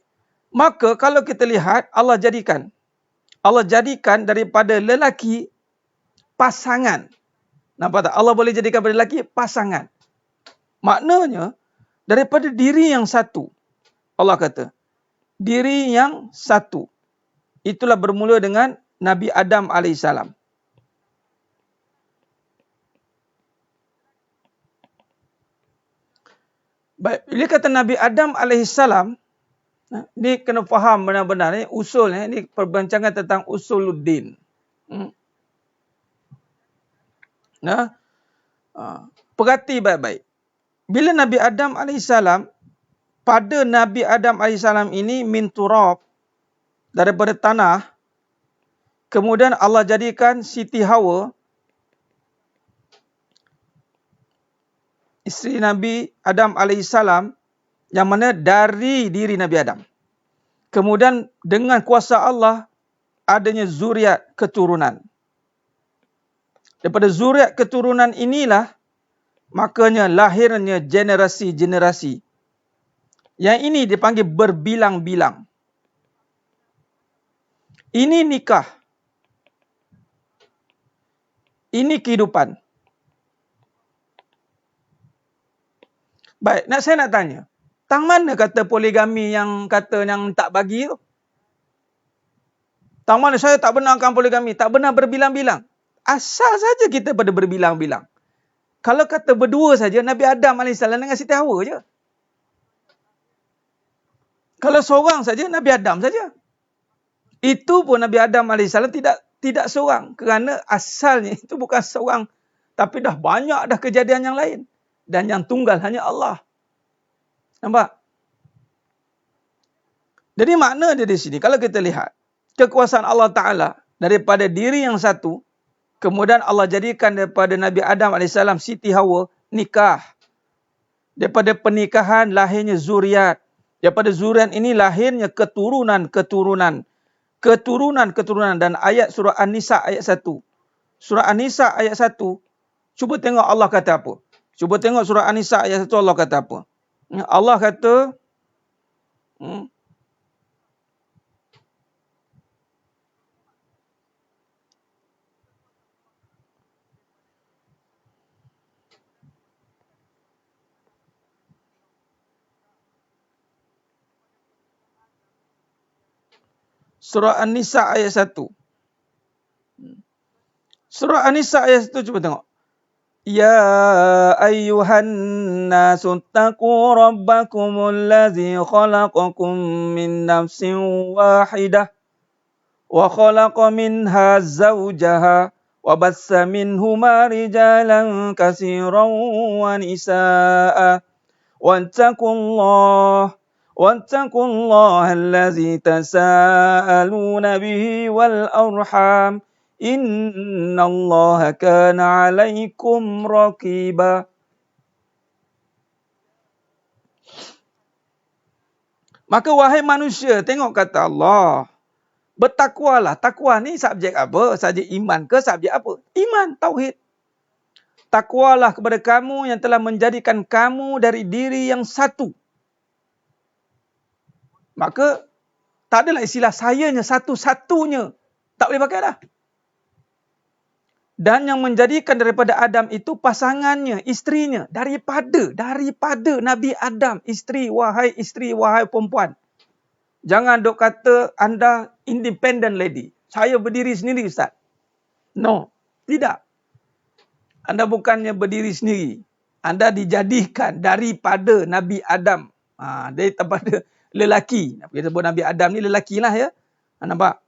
Maka kalau kita lihat, Allah jadikan daripada lelaki pasangan. Nampak tak? Allah boleh jadikan daripada lelaki pasangan. Maknanya, daripada diri yang satu. Allah kata, diri yang satu. Itulah bermula dengan Nabi Adam AS. Baik, bila kata Nabi Adam AS, ni kena faham benar-benar ni usul ni perbincangan tentang usuluddin. Nah, perhati baik-baik. Bila Nabi Adam AS, pada Nabi Adam AS ini min turab, daripada tanah, kemudian Allah jadikan Siti Hawa, isteri Nabi Adam AS, yang mana dari diri Nabi Adam. Kemudian dengan kuasa Allah, adanya zuriat keturunan. Daripada zuriat keturunan inilah, makanya lahirnya generasi-generasi. Yang ini dipanggil berbilang-bilang. Ini nikah. Ini kehidupan. Baik, saya nak tanya. Tang mana kata poligami yang kata yang tak bagi tu? Tang mana saya tak benarkan poligami, tak benar berbilang-bilang. Asal saja kita pada berbilang-bilang. Kalau kata berdua saja, Nabi Adam AS dengan Siti Hawa je. Kalau seorang saja, Nabi Adam saja. Itu pun Nabi Adam AS tidak seorang. Kerana asalnya itu bukan seorang. Tapi dah banyak dah kejadian yang lain. Dan yang tunggal hanya Allah. Nampak? Jadi makna dia di sini, kalau kita lihat, kekuasaan Allah Ta'ala daripada diri yang satu, kemudian Allah jadikan daripada Nabi Adam AS, Siti Hawa, nikah. Daripada pernikahan lahirnya zuriat. Daripada zuriat ini lahirnya keturunan-keturunan. Keturunan-keturunan. Dan ayat surah An-Nisa ayat 1. Surah An-Nisa ayat 1. Cuba tengok Allah kata apa. Cuba tengok surah An-Nisa ayat 1 Allah kata apa. Allah kata... Surah An-Nisa ayat 1. Surah An-Nisa ayat 1 cuba tengok. Ya ayyuhan nasu taqu rabbakumul ladzi khalaqakum min nafsin wahidah wa khalaqa minha zawjaha wa bassa minhuma rijalan katsiran wa nisaa واتقوا الله الذي تساءلون به والأرحام إن الله كان عليكم رقيبا. Maka wahai manusia, tengok kata Allah, bertakwalah. Takwa ni subjek apa? Subjek iman ke subjek apa? Iman, tauhid. Takwalah kepada kamu yang telah menjadikan kamu dari diri yang satu. Maka, tak adalah istilah sayanya satu-satunya. Tak boleh pakai dah. Dan yang menjadikan daripada Adam itu pasangannya, isterinya. Daripada Nabi Adam, isteri, wahai perempuan. Jangan duk kata anda independent lady. Saya berdiri sendiri, Ustaz. No, tidak. Anda bukannya berdiri sendiri. Anda dijadikan daripada Nabi Adam. Daripada lelaki. Kita sebut Nabi Adam ni lelaki lah ya. Nampak?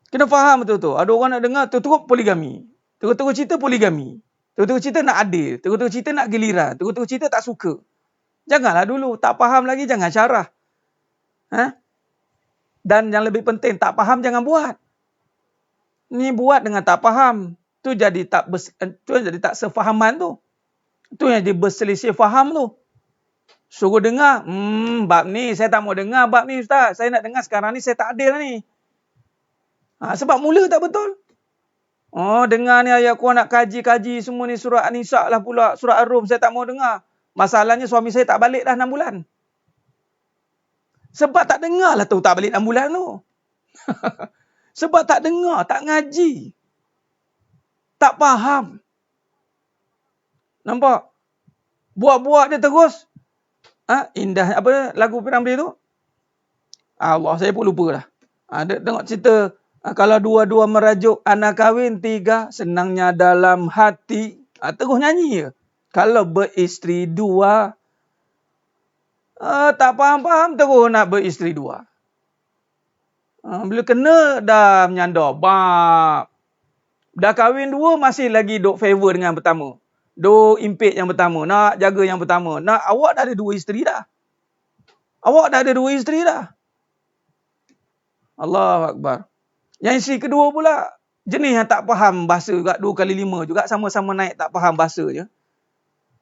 Kena faham betul-betul. Ada orang nak dengar teruk poligami. Teruk-teruk cerita poligami. Teruk-teruk cerita nak adil. Teruk-teruk cerita nak giliran. Teruk-teruk cerita tak suka. Janganlah dulu. Tak faham lagi jangan syarah. Dan yang lebih penting, tak faham jangan buat. Ni buat dengan tak faham. Tu jadi tak sefahaman tu. Tu yang jadi berselisih faham tu. Suruh dengar, bab ni saya tak mau dengar bab ni Ustaz. Saya nak dengar sekarang ni saya tak adil lah ni. Sebab mula tak betul. Dengar ni ayat Quran nak kaji-kaji semua ni surah An-Nisa lah pula. Surah Ar-Rum saya tak mau dengar. Masalahnya suami saya tak balik dah 6 bulan. Sebab tak dengar lah tu tak balik 6 bulan tu. Sebab tak dengar, tak ngaji. Tak faham. Nampak? Buat-buat dia terus. Indah apa lagu P. Ramlee tu? Allah, saya pun lupa dah. Tengok cerita kalau dua-dua merajuk anak kahwin 3 senangnya dalam hati. Terus nyanyi je. Kalau beristeri 2 tak faham-faham terus nak beristeri 2. Bila kena dah menyandar bab. Dah kahwin 2 masih lagi duk favor dengan pertama. Duk impit yang pertama. Nak jaga yang pertama. Awak dah ada 2 isteri dah. Allahu Akbar. Yang isteri kedua pula. Jenis yang tak faham bahasa juga. 2 kali 5 juga. Sama-sama naik tak faham bahasa je.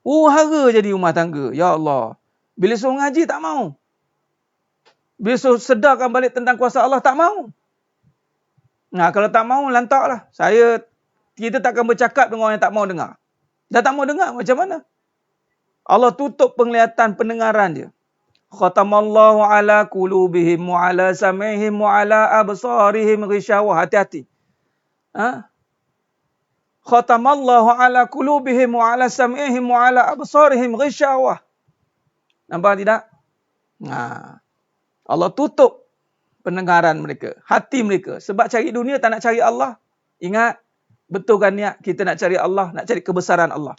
Hara jadi rumah tangga. Ya Allah. Bila suruh ngaji tak mau. Bila suruh sedarkan balik tentang kuasa Allah tak mau. Kalau tak mau lantaklah. Kita takkan bercakap dengan orang yang tak mau dengar. Dah tak mau dengar macam mana? Allah tutup penglihatan pendengaran dia. Khatamallahu ala qulubihim wa ala sam'ihim wa ala absarihim ghishawah. Hati-hati. Khatamallahu ala qulubihim wa ala sam'ihim wa ala absarihim ghishawah. Nampak tidak? Allah tutup pendengaran mereka, hati mereka. Sebab cari dunia tak nak cari Allah. Ingat, betulkan niat kita nak cari Allah, nak cari kebesaran Allah.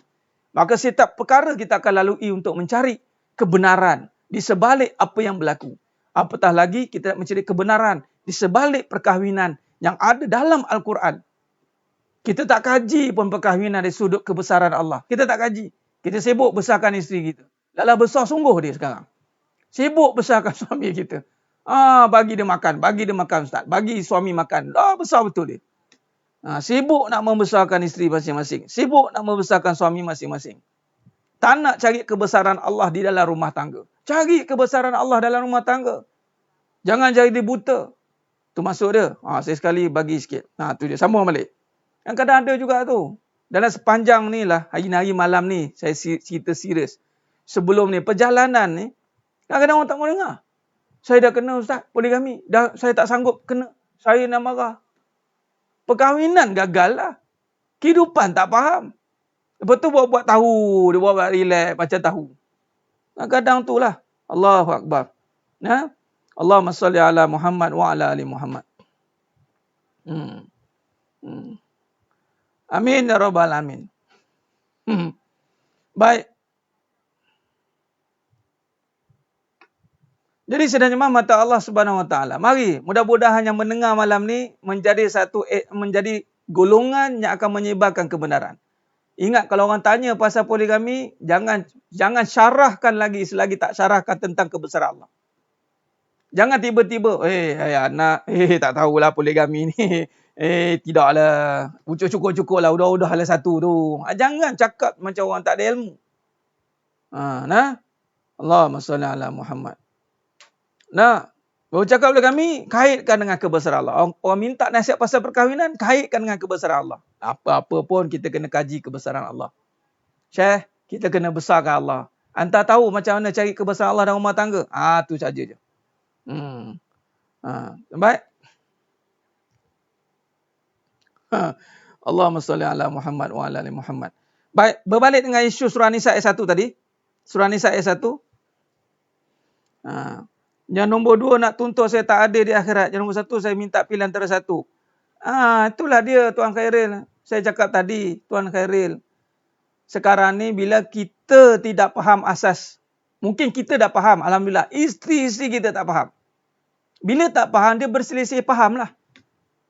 Maka setiap perkara kita akan lalui untuk mencari kebenaran di sebalik apa yang berlaku. Apatah lagi kita nak mencari kebenaran di sebalik perkahwinan yang ada dalam Al-Quran. Kita tak kaji pun perkahwinan dari sudut kebesaran Allah. Kita tak kaji. Kita sibuk besarkan isteri kita. Lala besar sungguh dia sekarang. Sibuk besarkan suami kita. Bagi dia makan ustaz. Bagi suami makan. Besar betul dia. Sibuk nak membesarkan isteri masing-masing. Sibuk nak membesarkan suami masing-masing. Tak nak cari kebesaran Allah di dalam rumah tangga. Cari kebesaran Allah dalam rumah tangga. Jangan jadi dia buta. Tu masuk dia. Saya sekali bagi sikit. Tu dia. Sambung balik. Yang kadang ada juga tu. Dalam sepanjang ni lah, hari malam ni, saya cerita serius. Sebelum ni, perjalanan ni, kadang-kadang orang tak mau dengar. Saya dah kena ustaz, poligami. Saya tak sanggup kena. Saya nak marah. Perkahwinan gagal lah. Kehidupan tak faham. Lepas tu buat-buat tahu. Dia buat relax macam tahu. Kadang-kadang tu lah. Allahu Akbar. Allahumma salli ala Muhammad wa ala ali Muhammad. Amin ya rabbal alamin. Baik. Jadi sedang mata Allah Subhanahu Wa Taala. Mari, mudah-mudahan yang mendengar malam ni menjadi golongan yang akan menyebarkan kebenaran. Ingat, kalau orang tanya pasal poligami, jangan syarahkan lagi selagi tak syarahkan tentang kebesaran Allah. Jangan tiba-tiba, anak, tak tahulah poligami ni. Tidaklah. Cukup lah. Udah lah satu tu. Jangan cakap macam orang tak ada ilmu. Allahumma salli ala Muhammad. Baru cakap oleh kami, kaitkan dengan kebesaran Allah. Orang minta nasihat pasal perkahwinan, kaitkan dengan kebesaran Allah. Apa-apa pun kita kena kaji kebesaran Allah. Syekh, kita kena besarkan Allah. Anda tahu macam mana cari kebesaran Allah dalam rumah tangga? Tu saja je. Baik. Allahumma salli ala Muhammad wa ala ali Muhammad. Baik, berbalik dengan isu surah Nisa ayat 1 tadi. Surah Nisa ayat 1. Yang nombor 2 nak tuntut saya tak ada di akhirat. Yang nombor 1 saya minta pilih antara satu. Itulah dia Tuan Khairil. Saya cakap tadi, Tuan Khairil. Sekarang ni bila kita tidak faham asas. Mungkin kita dah faham, alhamdulillah. Isteri-isteri kita tak faham. Bila tak faham, dia berselisih faham lah.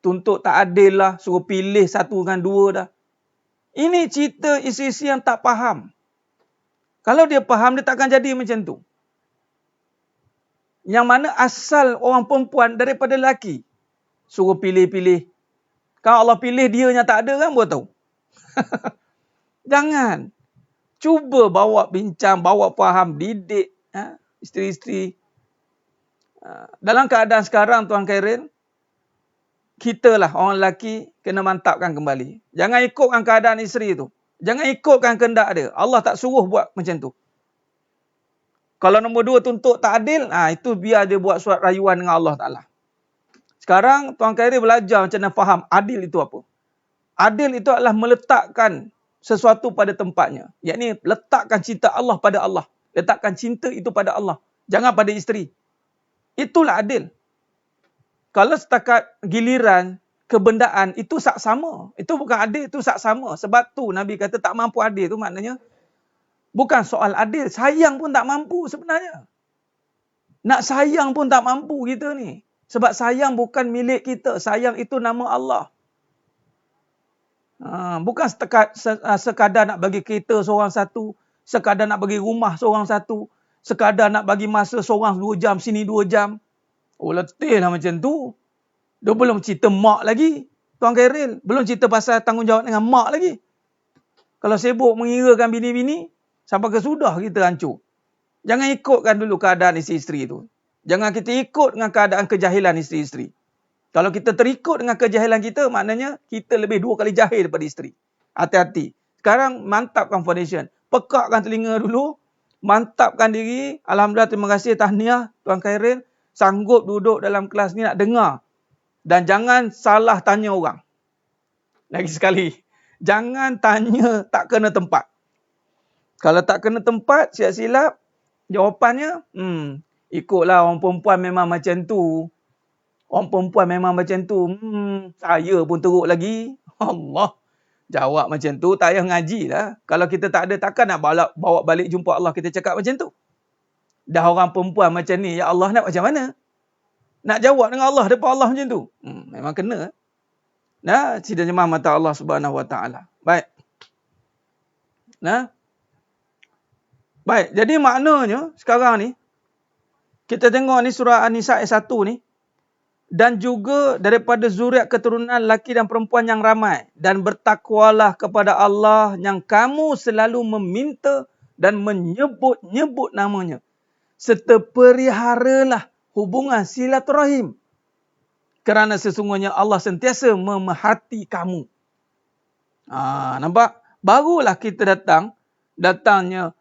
Tuntut tak adil lah, suruh pilih 1 dengan 2 dah. Ini cerita isteri-isteri yang tak faham. Kalau dia faham, dia takkan jadi macam tu. Yang mana asal orang perempuan daripada lelaki. Suruh pilih-pilih. Kalau Allah pilih dia yang tak ada kan, buat tahu. Jangan. Cuba bawa bincang, bawa faham, didik isteri-isteri. Dalam keadaan sekarang, Tuan Khairil, kita lah orang lelaki kena mantapkan kembali. Jangan ikutkan keadaan isteri tu. Jangan ikutkan kehendak dia. Allah tak suruh buat macam tu. Kalau nombor 2 tuntut tak adil, itu biar dia buat surat rayuan dengan Allah Ta'ala. Sekarang Tuan Khairil belajar macam mana faham adil itu apa. Adil itu adalah meletakkan sesuatu pada tempatnya. Yakni letakkan cinta Allah pada Allah. Letakkan cinta itu pada Allah. Jangan pada isteri. Itulah adil. Kalau setakat giliran, kebendaan, itu sak sama. Itu bukan adil, itu sak sama. Sebab tu Nabi kata tak mampu adil. Itu maknanya bukan soal adil. Sayang pun tak mampu sebenarnya. Nak sayang pun tak mampu kita ni. Sebab sayang bukan milik kita. Sayang itu nama Allah. Bukan sekadar nak bagi kereta seorang satu. Sekadar nak bagi rumah seorang satu. Sekadar nak bagi masa seorang 2 jam, sini 2 jam. Letih lah macam tu. Dia belum cerita mak lagi. Tuan Khairil. Belum cerita pasal tanggungjawab dengan mak lagi. Kalau sibuk mengirakan bini-bini, sampai ke sudah kita hancur. Jangan ikutkan dulu keadaan isteri-isteri itu. Jangan kita ikut dengan keadaan kejahilan isteri-isteri. Kalau kita terikut dengan kejahilan kita, maknanya kita lebih 2 kali jahil daripada isteri. Hati-hati. Sekarang mantapkan foundation. Pekakkan telinga dulu. Mantapkan diri. Alhamdulillah, terima kasih, tahniah Tuan Khairil. Sanggup duduk dalam kelas ni nak dengar. Dan jangan salah tanya orang. Lagi sekali. Jangan tanya tak kena tempat. Kalau tak kena tempat, silap-silap, jawapannya, ikutlah orang perempuan memang macam tu. Orang perempuan memang macam tu. Saya pun teruk lagi. Allah. Jawab macam tu, tak payah ngaji lah. Kalau kita tak ada, takkan nak bawa balik jumpa Allah, kita cakap macam tu. Dah orang perempuan macam ni, ya Allah nak macam mana? Nak jawab dengan Allah, depan Allah macam tu. Memang kena. Nah, sidang jemaah mata Allah Subhanahu Wa Taala. Baik. Nah. Baik, jadi maknanya sekarang ni, kita tengok ni surah An-Nisa ayat 1 ni, dan juga daripada zuriat keturunan laki dan perempuan yang ramai, dan bertakwalah kepada Allah yang kamu selalu meminta dan menyebut-nyebut namanya, serta peliharalah hubungan silaturahim, kerana sesungguhnya Allah sentiasa memerhati kamu. Nampak? Barulah kita datangnya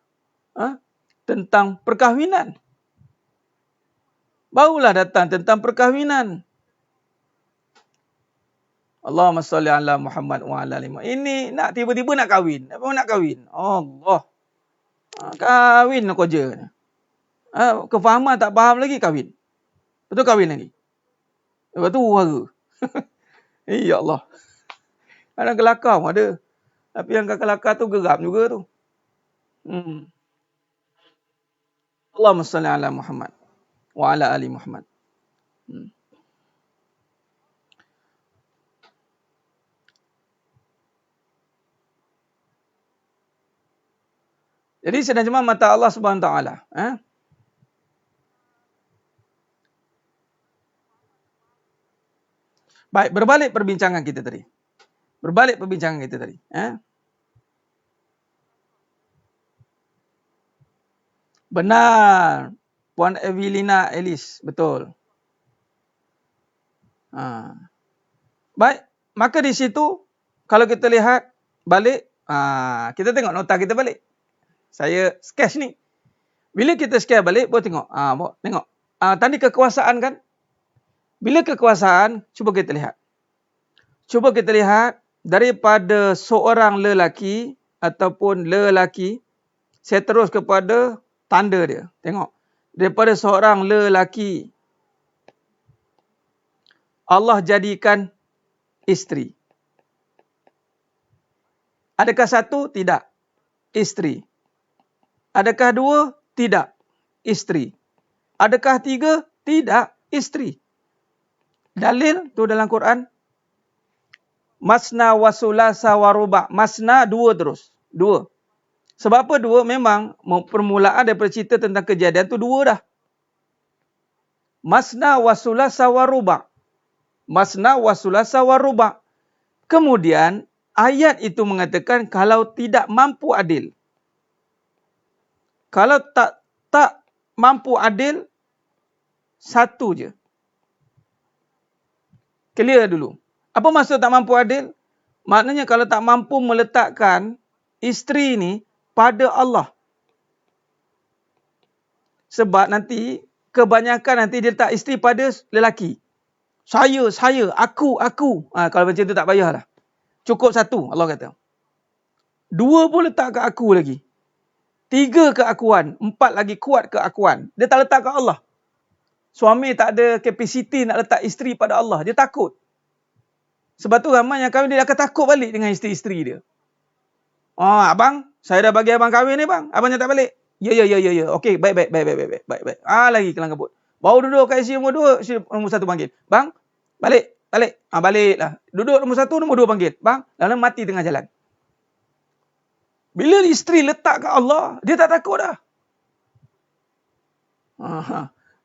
tentang perkahwinan. Barulah datang tentang perkahwinan. Allahumma salli ala Muhammad wa ala ali Muhammad. Ini nak tiba-tiba nak kahwin. Apa nak kahwin? Allah. Kahwin nak kerja. Kefahaman tak faham lagi kahwin. Betul kahwin lagi. Lepas tu wara. Ya Allah. Ada kelakar pun ada. Tapi yang kelakar tu geram juga tu. Allahumma salli ala Muhammad wa ala ali Muhammad. Jadi sedang jemaah mata Allah Subhanahu Wa Taala. Baik, berbalik perbincangan kita tadi. Benar. Puan Evelina Ellis. Betul. Baik. Maka di situ, kalau kita lihat balik, kita tengok nota kita balik. Saya sketch ni. Bila kita sketch balik, boleh tengok. Tengok. Tadi kekuasaan kan? Bila kekuasaan, cuba kita lihat. Daripada seorang lelaki ataupun lelaki, saya terus kepada tanda dia. Tengok. Daripada seorang lelaki, Allah jadikan isteri. Adakah satu? Tidak. Isteri. Adakah dua? Tidak. Isteri. Adakah tiga? Tidak. Isteri. Dalil tu dalam Quran. Masna wa sulasa wa ruba'. Masna dua terus. Dua. Sebab apa dua? Memang permulaan daripada cerita tentang kejadian tu dua dah. Masna wa sulasa wa ruba'. Masna wa sulasa wa ruba'. Kemudian ayat itu mengatakan kalau tidak mampu adil. Kalau tak mampu adil, satu je. Clear dulu. Apa maksud tak mampu adil? Maknanya kalau tak mampu meletakkan isteri ni pada Allah. Sebab nanti, kebanyakan nanti dia letak isteri pada lelaki. Saya, aku. Kalau macam tu tak payahlah. Cukup satu, Allah kata. Dua pun letak ke aku lagi. Tiga keakuan. Empat lagi kuat keakuan. Dia tak letak ke Allah. Suami tak ada kapasiti nak letak isteri pada Allah. Dia takut. Sebab tu ramai yang kahwin dia akan takut balik dengan isteri-isteri dia. Abang, saya dah bagi abang kahwin ni bang. Abang tak balik. Ya. Okey, baik. Lagi kelang kabut. Baru duduk kat isi nombor 2, nombor 1 panggil. Bang, balik. Baliklah. Duduk nombor 1, nombor 2 panggil. Bang, lalu mati tengah jalan. Bila isteri letak kat Allah, dia tak takut dah.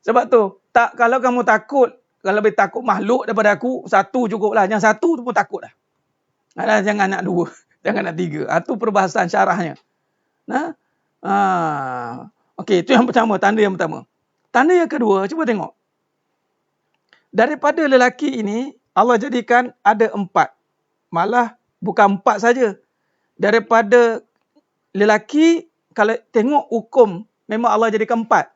Sebab tu, kalau kamu takut, kalau lebih takut makhluk daripada aku, satu cukup lah. Yang satu tu pun takut dah. Jangan nak dua. Jangan nak tiga. Itu perbahasan syarahnya. Okey, itu yang pertama. Tanda yang pertama. Tanda yang kedua, cuba tengok. Daripada lelaki ini, Allah jadikan ada 4. Malah bukan 4 saja. Daripada lelaki, kalau tengok hukum, memang Allah jadikan 4.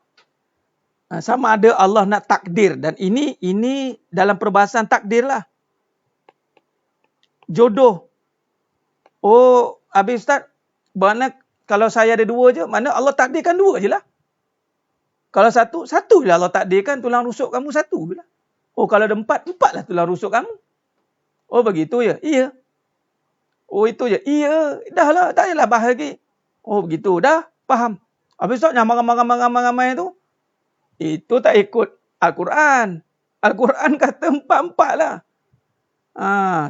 Sama ada Allah nak takdir. Dan ini dalam perbahasan takdir lah. Jodoh. Habis Ustaz, mana kalau saya ada 2 je, mana Allah takdirkan 2 je lah. Kalau satu je lah Allah takdirkan tulang rusuk kamu 1 je lah. Kalau ada 4 lah tulang rusuk kamu. Begitu ya? Iya. Oh itu je. Iya, dah lah, tak payahlah bahas lagi. Oh begitu, dah faham. Habis tu yang marah-marah tu, itu tak ikut Al-Quran. Al-Quran kata empat-empat lah.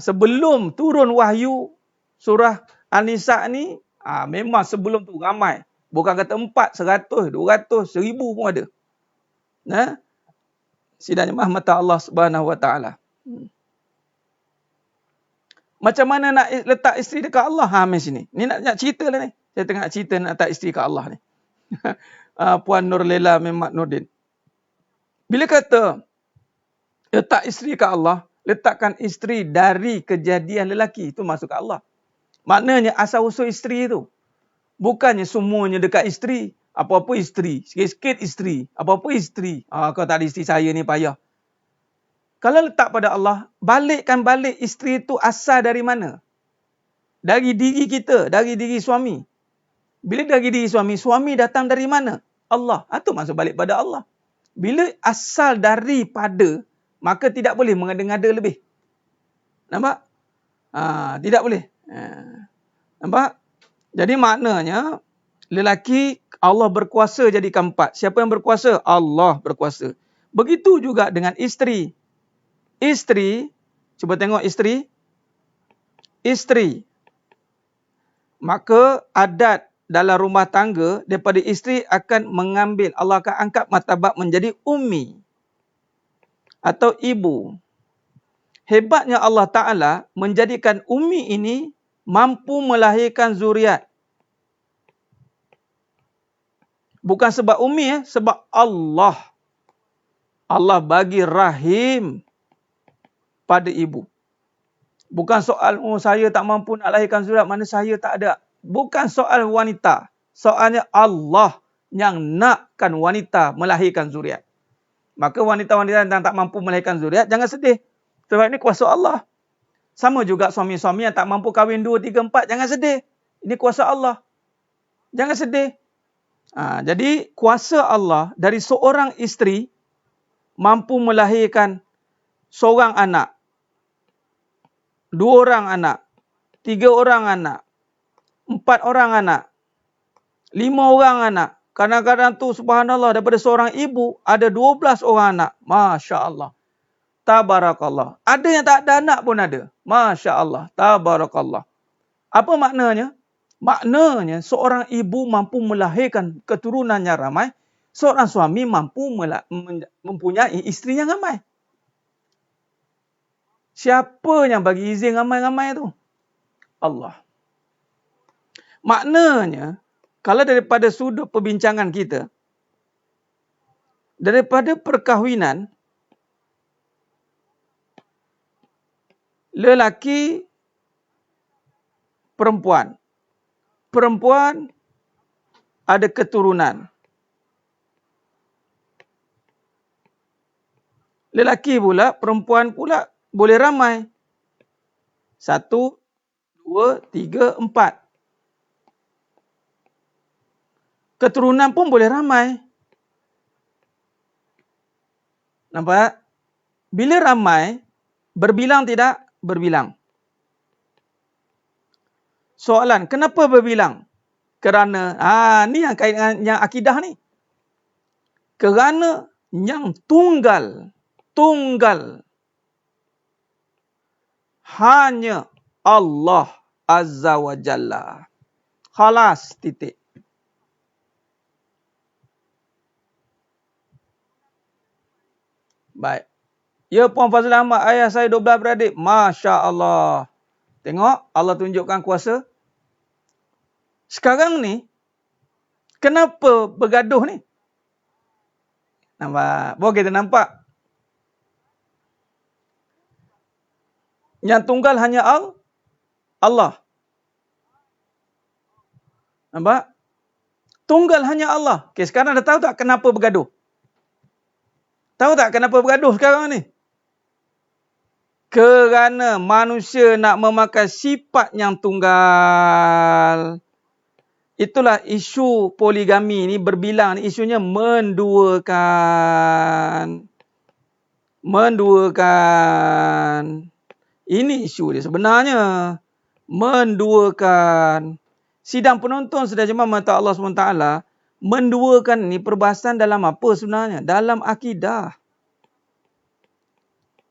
Sebelum turun wahyu surah An-Nisa ni, memang sebelum tu ramai. Bukan kata 400, 200, 1000 pun ada. Sidangnya mata Allah Subhanahu Wa Taala. Macam mana nak letak isteri dekat Allah? Main sini. Ni nak cerita lah ni. Saya tengah nak cerita nak letak isteri dekat Allah ni. Puan Nur Lela Memat Nurdin. Bila kata letak isteri dekat Allah, letakkan isteri dari kejadian lelaki. Itu masuk ke Allah. Maknanya asal-usul isteri tu. Bukannya semuanya dekat isteri. Apa-apa isteri. Sikit-sikit isteri. Apa-apa isteri. Kau tak ada isteri saya ni payah. Kalau letak pada Allah, balikkan balik isteri itu asal dari mana? Dari diri kita, dari diri suami. Bila dari diri suami, suami datang dari mana? Allah. Itu masuk balik pada Allah. Bila asal daripada, maka tidak boleh mengada-ngada lebih. Nampak? Tidak boleh. Nampak? Jadi maknanya, lelaki Allah berkuasa jadikan 4. Siapa yang berkuasa? Allah berkuasa. Begitu juga dengan isteri. Isteri, cuba tengok isteri. Isteri. Maka adat dalam rumah tangga daripada isteri akan mengambil, Allah akan angkat martabat menjadi ummi atau ibu. Hebatnya Allah Ta'ala menjadikan ummi ini mampu melahirkan zuriat. Bukan sebab ummi, sebab Allah. Allah bagi rahim pada ibu. Bukan soal, saya tak mampu nak lahirkan zuriat, mana saya tak ada. Bukan soal wanita. Soalnya Allah yang nakkan wanita melahirkan zuriat. Maka wanita-wanita yang tak mampu melahirkan zuriat, jangan sedih. Sebab ini kuasa Allah. Sama juga suami-suami yang tak mampu kahwin 2, 3, 4, jangan sedih. Ini kuasa Allah. Jangan sedih. Jadi kuasa Allah dari seorang isteri mampu melahirkan seorang anak, 2 orang anak, 3 orang anak, 4 orang anak, 5 orang anak. Kadang-kadang tu subhanallah daripada seorang ibu ada 12 orang anak. Masya Allah. Tabarakallah. Ada yang tak ada anak pun ada. Masya Allah. Tabarakallah. Apa maknanya? Maknanya seorang ibu mampu melahirkan keturunannya ramai. Seorang suami mampu mempunyai isteri yang ramai. Siapa yang bagi izin ramai-ramai tu? Allah. Maknanya, kalau daripada sudut perbincangan kita, daripada perkahwinan, lelaki, perempuan. Perempuan ada keturunan. Lelaki pula, perempuan pula boleh ramai. 1, 2, 3, 4. Keturunan pun boleh ramai. Nampak? Bila ramai, berbilang tidak? Berbilang. Soalan, kenapa berbilang? Kerana, ni yang kaitan yang akidah ni. Kerana yang tunggal hanya Allah Azza wa Jalla. Khalas, titik. Baik. Ya Puan Fazil Ahmad, ayah saya 12 beradik. Masya Allah. Tengok, Allah tunjukkan kuasa. Sekarang ni, kenapa bergaduh ni? Nampak? Boleh kita nampak. Yang tunggal hanya Allah. Nampak? Tunggal hanya Allah. Okey, sekarang dah tahu tak kenapa bergaduh? Tahu tak kenapa bergaduh sekarang ni? Kerana manusia nak memakai sifat yang tunggal. Itulah isu poligami ni berbilang ni, isunya menduakan. Menduakan. Ini isu dia sebenarnya. menduakan. Sidang penonton sedang jemaah mata Allah SWT, menduakan ni perbahasan dalam apa sebenarnya? Dalam akidah.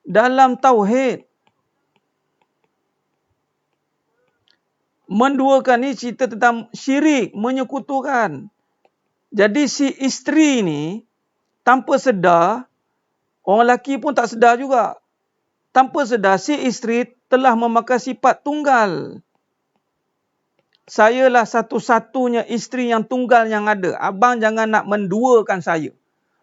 Dalam tauhid. Menduakan ni cerita tentang syirik, menyekutukan. Jadi si isteri ni, tanpa sedar, orang lelaki pun tak sedar juga. Tanpa sedar, si isteri telah memakai sifat tunggal. Sayalah satu-satunya isteri yang tunggal yang ada. Abang jangan nak menduakan saya.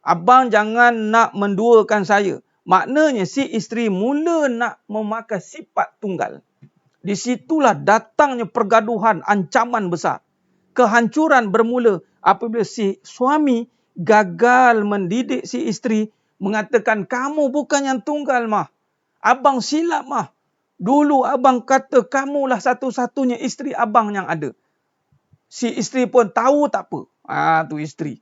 Abang jangan nak menduakan saya. Maknanya si isteri mula nak memakai sifat tunggal. Di situlah datangnya pergaduhan, ancaman besar. Kehancuran bermula apabila si suami gagal mendidik si isteri, mengatakan, kamu bukan yang tunggal, mah. Abang silap, mah. Dulu abang kata kamulah satu-satunya isteri abang yang ada. Si isteri pun tahu tak apa. Tu isteri.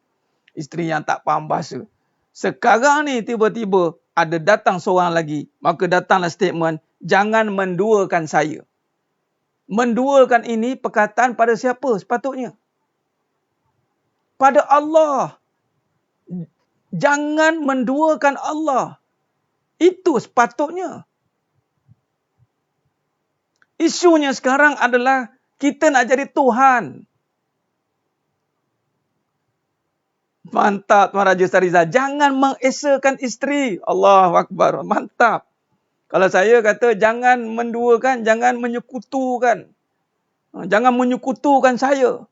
Isteri yang tak faham bahasa. Sekarang ni tiba-tiba ada datang seorang lagi. Maka datanglah statement, jangan menduakan saya. Menduakan ini perkataan pada siapa sepatutnya? Pada Allah. Jangan menduakan Allah. Itu sepatutnya. Isunya sekarang adalah kita nak jadi Tuhan. Mantap Tuan Raja Sariza. Jangan mengesakan isteri. Allahu Akbar. Mantap. Kalau saya kata jangan menduakan, jangan menyekutukan. Jangan menyekutukan saya.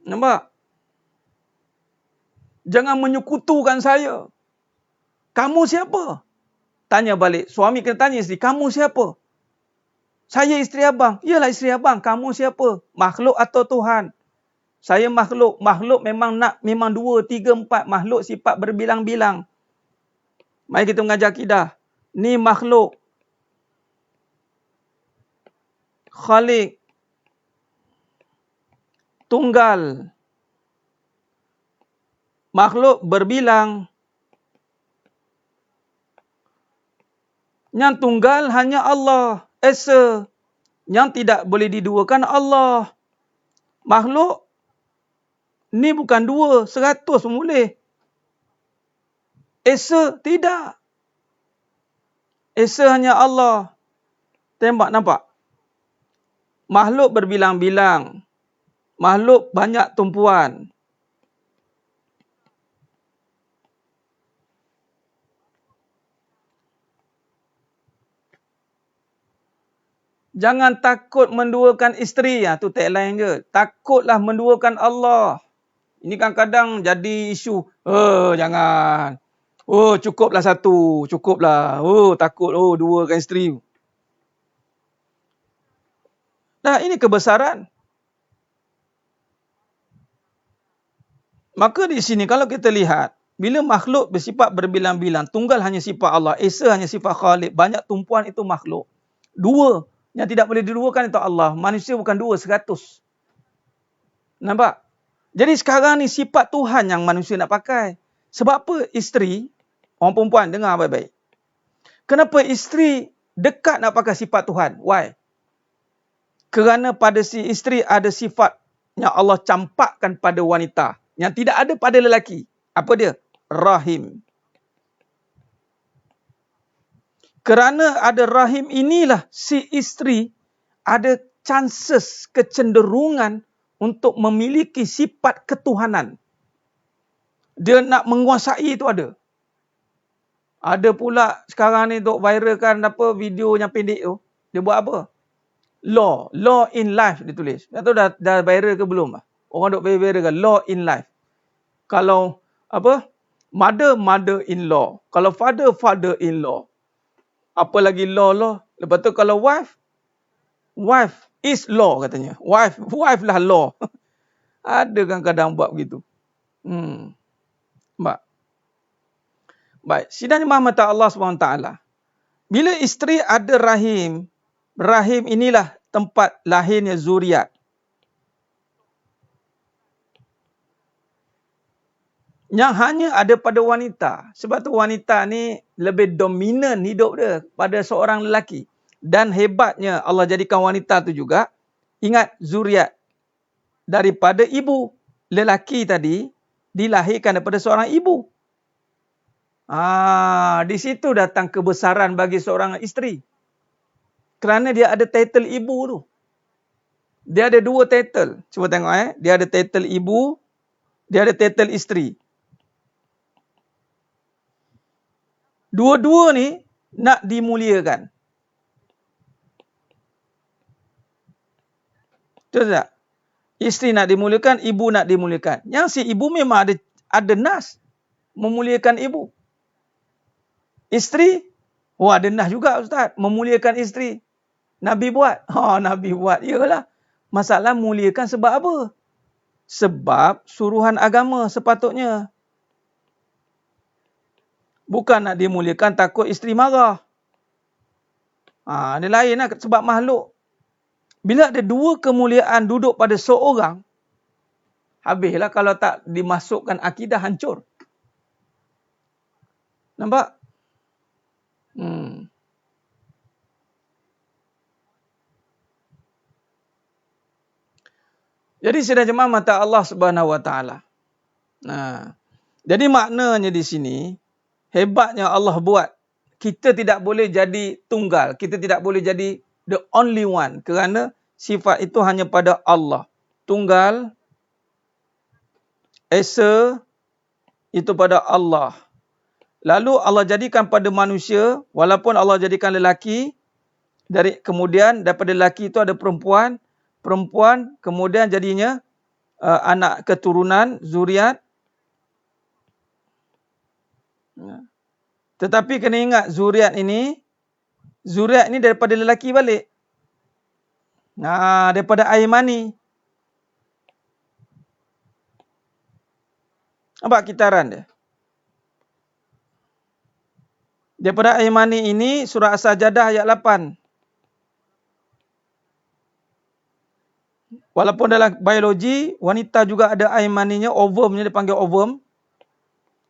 Nampak? Jangan menyekutukan saya. Kamu siapa? Tanya balik. Suami kena tanya isteri. Kamu siapa? Saya isteri abang. Iyalah isteri abang. Kamu siapa? Makhluk atau Tuhan? Saya makhluk. Makhluk memang 2, 3, 4. Makhluk sifat berbilang-bilang. Mari kita mengajar akidah. Ni makhluk. Khalik. Tunggal. Makhluk berbilang. Yang tunggal hanya Allah. Esa. Yang tidak boleh diduakan Allah. Makhluk. Ni bukan 2, 100 pun boleh. Esa tidak. Esa hanya Allah. Tembak nampak? Makhluk berbilang-bilang. Makhluk banyak tumpuan. Jangan takut menduakan isteri. Tu tagline je. Takutlah menduakan Allah. Ini kadang-kadang jadi isu. Jangan. Cukuplah satu. Cukuplah. Takut. Duakan isteri. Nah, ini kebesaran. Maka di sini kalau kita lihat. Bila makhluk bersifat berbilang-bilang. Tunggal hanya sifat Allah. Esa hanya sifat Khalik. Banyak tumpuan itu makhluk. 2. Yang tidak boleh diduakan itu Allah. Manusia bukan 2, 100. Nampak? Jadi sekarang ni sifat Tuhan yang manusia nak pakai. Sebab apa isteri, orang perempuan dengar baik-baik. Kenapa isteri dekat nak pakai sifat Tuhan? Why? Kerana pada si isteri ada sifat yang Allah campakkan pada wanita. Yang tidak ada pada lelaki. Apa dia? Rahim. Kerana ada rahim inilah si isteri ada chances, kecenderungan untuk memiliki sifat ketuhanan. Dia nak menguasai itu ada. Ada pula sekarang ni duk viralkan video yang pendek tu. Dia buat apa? Law in life dia tulis. Tak tahu dah viral ke belum? Orang duk viralkan law in life. Kalau mother in law. Kalau father in law. Apa lagi law. Lepas tu kalau wife is law katanya. Wife lah law. Ada kadang-kadang buat begitu. Baik. Sidang jemaah mata Allah SWT. Bila isteri ada rahim inilah tempat lahirnya zuriat. Yang hanya ada pada wanita. Sebab tu wanita ni lebih dominan hidup dia pada seorang lelaki. Dan hebatnya Allah jadikan wanita tu juga, ingat zuriat daripada ibu. Lelaki tadi dilahirkan daripada seorang ibu. Di situ datang kebesaran bagi seorang isteri. Kerana dia ada title ibu tu. Dia ada dua title. Cuba tengok Dia ada title ibu, dia ada title isteri. Dua-dua ni nak dimuliakan. Betul tak? Isteri nak dimuliakan, ibu nak dimuliakan. Yang si ibu memang ada nas memuliakan ibu. Isteri, ada nas juga Ustaz, memuliakan isteri. Nabi buat. Nabi buat. Yalah. Masalah muliakan sebab apa? Sebab suruhan agama sepatutnya. Bukan nak dimuliakan takut isteri marah. Dia lain lah sebab makhluk. Bila ada dua kemuliaan duduk pada seorang, habislah kalau tak dimasukkan akidah hancur. Nampak? Jadi sidang jemaah mata Allah Subhanahu Wa Taala. Jadi maknanya di sini, hebatnya Allah buat. Kita tidak boleh jadi tunggal. Kita tidak boleh jadi the only one. Kerana sifat itu hanya pada Allah. Tunggal, esa, itu pada Allah. Lalu Allah jadikan pada manusia, walaupun Allah jadikan lelaki, kemudian daripada lelaki itu ada perempuan. Perempuan kemudian jadinya anak keturunan, zuriat. Tetapi kena ingat zuriat ini daripada lelaki balik. Daripada air mani. Nampak kitaran dia? Daripada air mani ini, surah As-Sajdah ayat 8. Walaupun dalam biologi, wanita juga ada air maninya, ovumnya dipanggil ovum.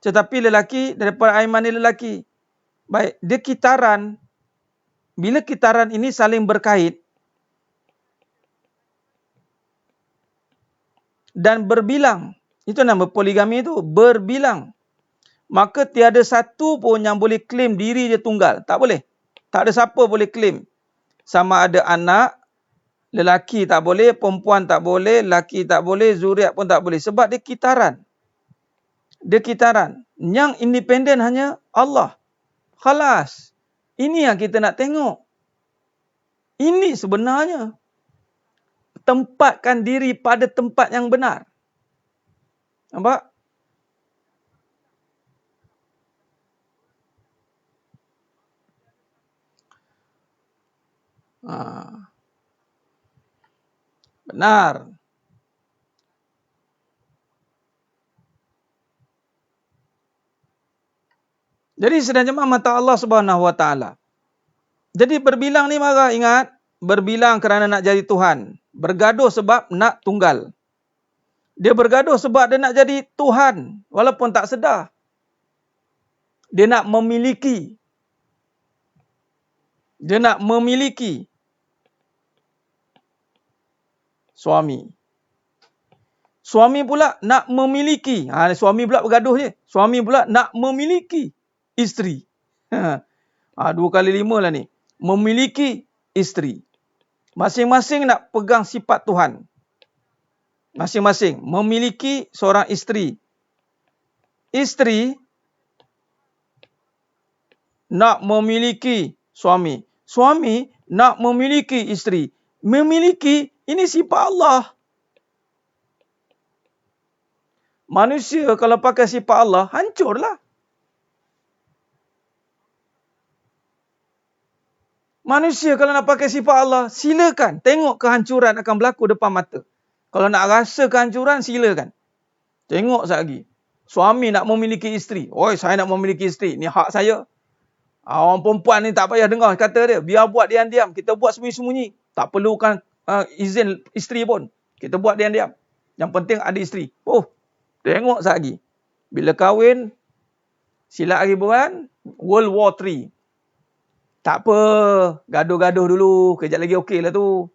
Tetapi lelaki, daripada air mani lelaki. Baik, dia kitaran. Bila kitaran ini saling berkait dan berbilang, itu nama poligami itu, berbilang. Maka tiada satu pun yang boleh claim diri dia tunggal. Tak boleh. Tak ada siapa boleh claim. Sama ada anak, lelaki tak boleh, perempuan tak boleh, lelaki tak boleh, zuriat pun tak boleh. Sebab dia kitaran. Dia kitaran. Yang independen hanya Allah. Khalas. Ini yang kita nak tengok. Ini sebenarnya. Tempatkan diri pada tempat yang benar. Nampak? Benar. Jadi sedang jemaah mata Allah Subhanahu Wa Taala. Jadi berbilang ni marah, ingat, berbilang kerana nak jadi Tuhan. Bergaduh sebab nak tunggal. Dia bergaduh sebab dia nak jadi Tuhan walaupun tak sedar. Dia nak memiliki. Dia nak memiliki suami. Suami pula nak memiliki. Suami pula bergaduh je. Suami pula nak memiliki isteri. 2 kali 5 lah ni. Memiliki isteri. Masing-masing nak pegang sifat Tuhan. Masing-masing memiliki seorang isteri. Isteri nak memiliki suami. Suami nak memiliki isteri. Memiliki, ini sifat Allah. Manusia kalau pakai sifat Allah, hancurlah. Manusia kalau nak pakai sifat Allah, silakan. Tengok kehancuran akan berlaku depan mata. Kalau nak rasa kehancuran, silakan. Tengok sekali. Suami nak memiliki isteri. Saya nak memiliki isteri. Ni hak saya. Orang perempuan ni tak payah dengar kata dia. Biar buat diam-diam. Kita buat sembunyi-sembunyi. Tak perlukan izin isteri pun. Kita buat diam-diam. Yang penting ada isteri. Tengok sekali. Bila kahwin, silat hari bulan, World War III. Tak apa, gaduh-gaduh dulu, kejap lagi okey lah tu.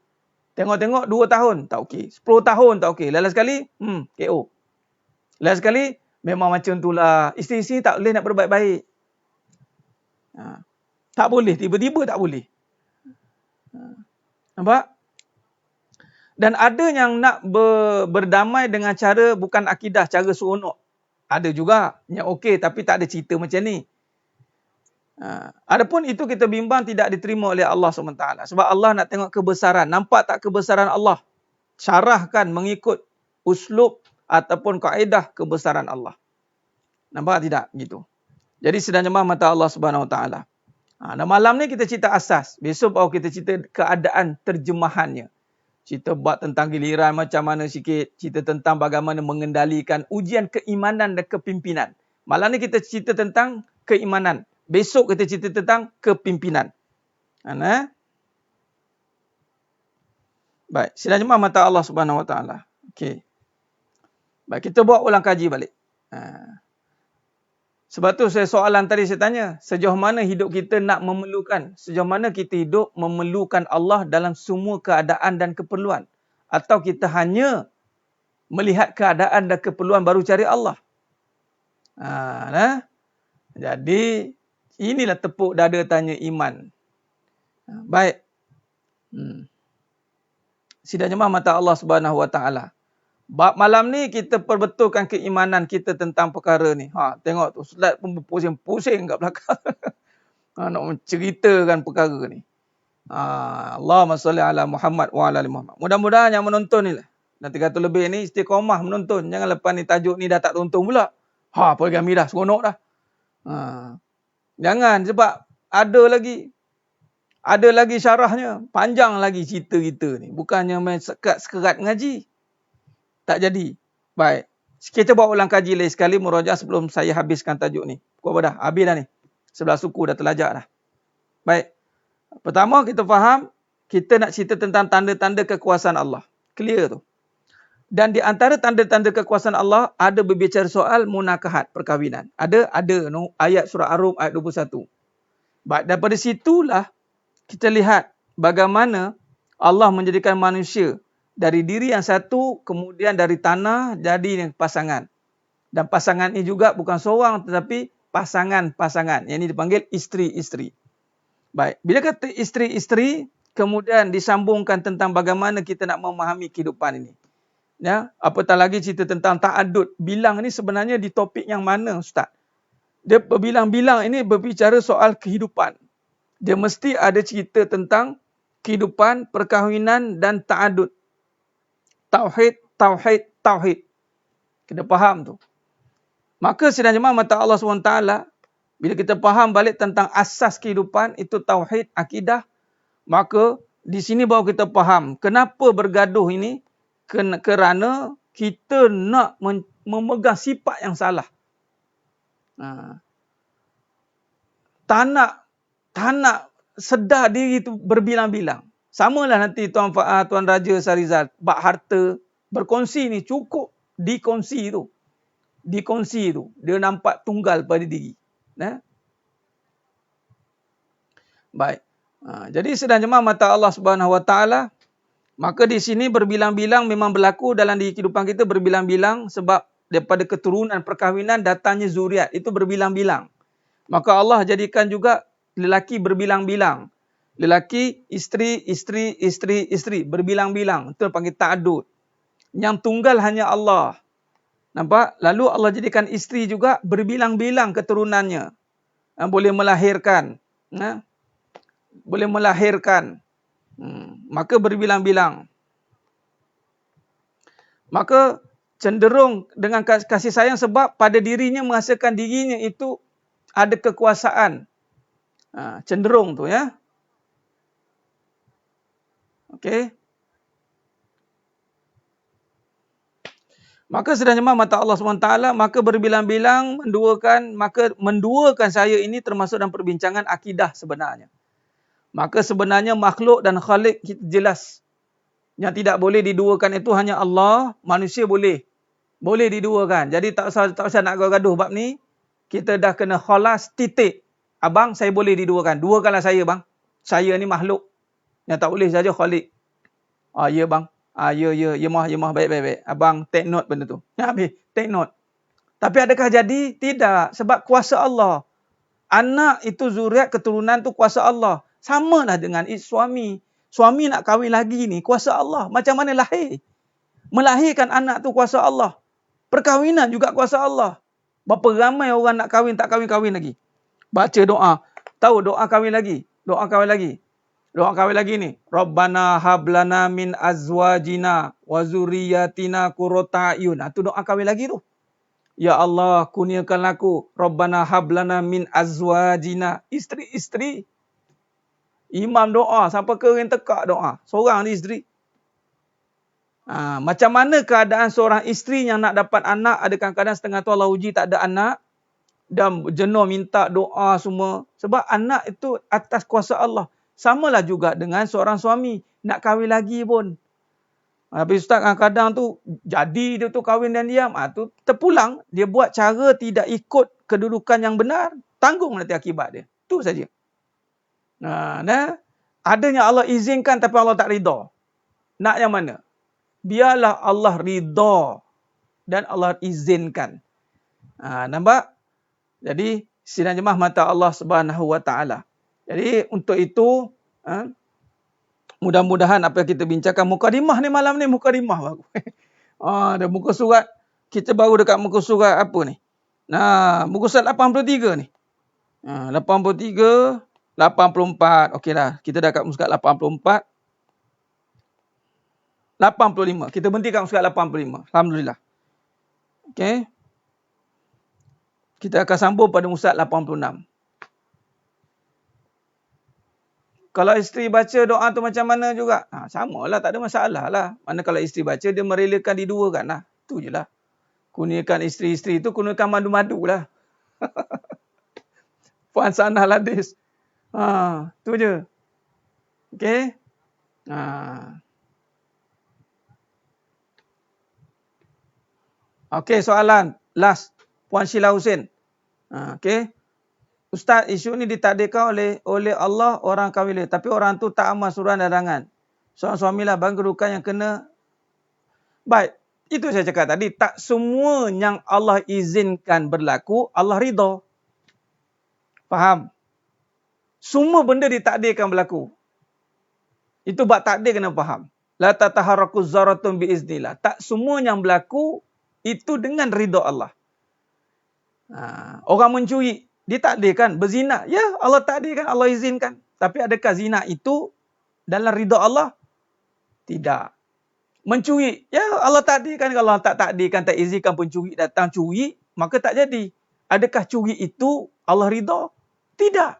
Tengok-tengok 2 tahun tak okey, 10 tahun tak okey. Lain sekali, KO. Lain sekali memang macam itulah. Isteri-isteri tak boleh nak berbaik-baik. Tak boleh, tiba-tiba tak boleh. Nampak? Dan ada yang nak berdamai dengan cara bukan akidah, cara seronok. Ada juga yang okey tapi tak ada cerita macam ni. Adapun itu kita bimbang tidak diterima oleh Allah SWT. Sebab Allah nak tengok kebesaran. Nampak tak kebesaran Allah? Syarahkan mengikut uslub ataupun kaedah kebesaran Allah. Nampak tidak? Gitu. Jadi sedang jemaah mata Allah SWT. Dan malam ni kita cerita asas. Besok baru kita cerita keadaan terjemahannya. Cerita buat tentang giliran macam mana sikit. Cerita tentang bagaimana mengendalikan ujian keimanan dan kepimpinan. Malam ni kita cerita tentang keimanan. Besok kita cerita tentang kepimpinan. Baik, sidang jemaah mata Allah Subhanahu Wa Taala. Okey. Baik, kita buat ulang kaji balik. Sebab tu soalan tadi saya tanya, sejauh mana hidup kita nak memerlukan, sejauh mana kita hidup memerlukan Allah dalam semua keadaan dan keperluan, atau kita hanya melihat keadaan dan keperluan baru cari Allah. Jadi inilah tepuk dada tanya iman. Baik. Sidang jemaah mata Allah Subhanahu Wa Taala. Bab malam ni kita perbetulkan keimanan kita tentang perkara ni. Tengok tu slide pun pusing-pusing kat belakang. Nak menceritakan perkara ni. Allahumma salli ala Muhammad wa ala ali Muhammad. Mudah-mudahan yang menonton ni lah. Dan 300 lebih ni istiqamah menonton. Jangan lepas ni tajuk ni dah tak tonton pula. Poligami dah, seronok dah. Jangan, sebab ada lagi syarahnya. Panjang lagi cerita kita ni. Bukannya main sekat-sekerat ngaji. Tak jadi. Baik. Kita buat ulang kaji lagi sekali murajaah sebelum saya habiskan tajuk ni. Kau apa dah? Habis dah ni. Sebelah suku dah terlajak dah. Baik. Pertama kita faham, kita nak cerita tentang tanda-tanda kekuasaan Allah. Clear tu. Dan di antara tanda-tanda kekuasaan Allah, ada berbicara soal munakahat, perkahwinan. Ada ayat surah Ar-Rum ayat 21. Baik, daripada situlah kita lihat bagaimana Allah menjadikan manusia dari diri yang satu, kemudian dari tanah jadi pasangan. Dan pasangan ini juga bukan seorang tetapi pasangan-pasangan. Yang ini dipanggil isteri-isteri. Baik, bila kata isteri-isteri, kemudian disambungkan tentang bagaimana kita nak memahami kehidupan ini. Ya, apatah lagi cerita tentang ta'adud. Bilang ini sebenarnya di topik yang mana, Ustaz? Dia berbilang-bilang ini berbicara soal kehidupan. Dia mesti ada cerita tentang kehidupan, perkahwinan dan ta'adud. Tauhid, tauhid, tauhid. Kita faham tu. Maka sidang jemaah mata Allah SWT, bila kita faham balik tentang asas kehidupan, itu tauhid, akidah, maka di sini baru kita faham kenapa bergaduh ini, kerana kita nak memegang sifat yang salah. Tak nak sedar diri itu berbilang-bilang. Samalah nanti Tuan Raja Sarizal, bab harta, berkongsi ni cukup dikongsi tu. Dikongsi tu. Dia nampak tunggal pada diri. Baik. Jadi sedang jemaah mata Allah Subhanahu Wa Taala, maka di sini berbilang-bilang memang berlaku dalam kehidupan kita berbilang-bilang sebab daripada keturunan perkahwinan datangnya zuriat. Itu berbilang-bilang. Maka Allah jadikan juga lelaki berbilang-bilang. Lelaki, isteri, berbilang-bilang. Itu panggil ta'adud. Yang tunggal hanya Allah. Nampak? Lalu Allah jadikan isteri juga berbilang-bilang keturunannya. Boleh melahirkan. Boleh melahirkan. Maka berbilang-bilang. Maka cenderung dengan kasih sayang sebab pada dirinya menghasilkan dirinya itu ada kekuasaan. Cenderung tu ya. Okey. Maka sedang jemaah mata Allah SWT, maka berbilang-bilang menduakan saya ini termasuk dalam perbincangan akidah sebenarnya. Maka sebenarnya makhluk dan khalik kita jelas. Yang tidak boleh diduakan itu hanya Allah, manusia boleh. Boleh diduakan. Jadi tak usah nak gaduh bab ni. Kita dah kena khalas titik. abang saya boleh diduakan. Duakanlah saya bang. Saya ni makhluk yang tak boleh saja Khalik. Ya bang. Ya mah baik. Abang take note benda tu. Ya habis, take note. Tapi adakah jadi? Tidak. Sebab kuasa Allah. Anak itu zuriat keturunan tu kuasa Allah. Samalah dengan suami. Suami nak kahwin lagi ni kuasa Allah. Macam mana lahir? Melahirkan anak tu kuasa Allah. Perkahwinan juga kuasa Allah. Berapa ramai orang nak kahwin tak kahwin-kahwin lagi. Baca doa. Tahu doa kahwin lagi? Doa kahwin lagi. Doa kahwin lagi ni. Rabbana hablana min azwajina wa zurriyatina qurrata a'yun. Itu doa kahwin lagi tu. Ya Allah, kurniakanlah aku. Rabbana hablana min azwajina. Isteri-isteri. Imam doa. Sampai kering tekak doa. Seorang ni isteri. Macam mana keadaan seorang isteri yang nak dapat anak. Ada kadang-kadang setengah tu Allah uji tak ada anak. Dan jenuh minta doa semua. Sebab anak itu atas kuasa Allah. Samalah juga dengan seorang suami. Nak kahwin lagi pun. Tapi ustaz kadang-kadang tu jadi dia tu kahwin dan diam. Tu terpulang. Dia buat cara tidak ikut kedudukan yang benar. Tanggung nanti akibat dia. Itu saja. Adanya Allah izinkan tapi Allah tak rida. Nak yang mana? Biarlah Allah rida dan Allah izinkan. Nampak? Jadi sidang jemaah mata Allah Subhanahu Wa Taala. Jadi untuk itu mudah-mudahan apa yang kita bincangkan mukadimah ni malam ni mukadimah bagus. Ada muka surat kita baru dekat muka surat apa ni? Muka surat 83 ni. 83, 84. Okeylah, kita dah kat muka surat 84. 85. Kita berhenti kat muka surat 85. Alhamdulillah. Okey. Kita akan sambung pada muka surat 86. Kalau isteri baca doa tu macam mana juga? Samalah, tak ada masalah lah. Mana kalau isteri baca, dia merelakan diduakan lah. Itu je lah. Kurniakan isteri-isteri tu, kurniakan madu-madu lah. Puan Sanah Ladis. Tu je. Okey. Okey, soalan. Last. Puan Sheila Hussein. Okey. Ustaz, isu ni ditakdirkan oleh Allah orang kahwin. Tapi orang tu tak amal surah darangan. Seorang suamilah bang kedudukan yang kena. Baik. Itu saya cakap tadi. Tak semua yang Allah izinkan berlaku, Allah ridha. Faham? Semua benda ditakdirkan berlaku. Itu bab takdir kena faham. La tataharraku zaratun biiznillah. Tak semua yang berlaku, itu dengan ridha Allah. Orang mencuri. Ditakdirkan berzina. Ya, Allah takdirkan, Allah izinkan. Tapi adakah zina itu dalam ridha Allah? Tidak. Mencuri. Ya, Allah takdirkan. Kalau Allah tak takdirkan, tak izinkan pencuri datang curi, maka tak jadi. Adakah curi itu Allah ridha? Tidak.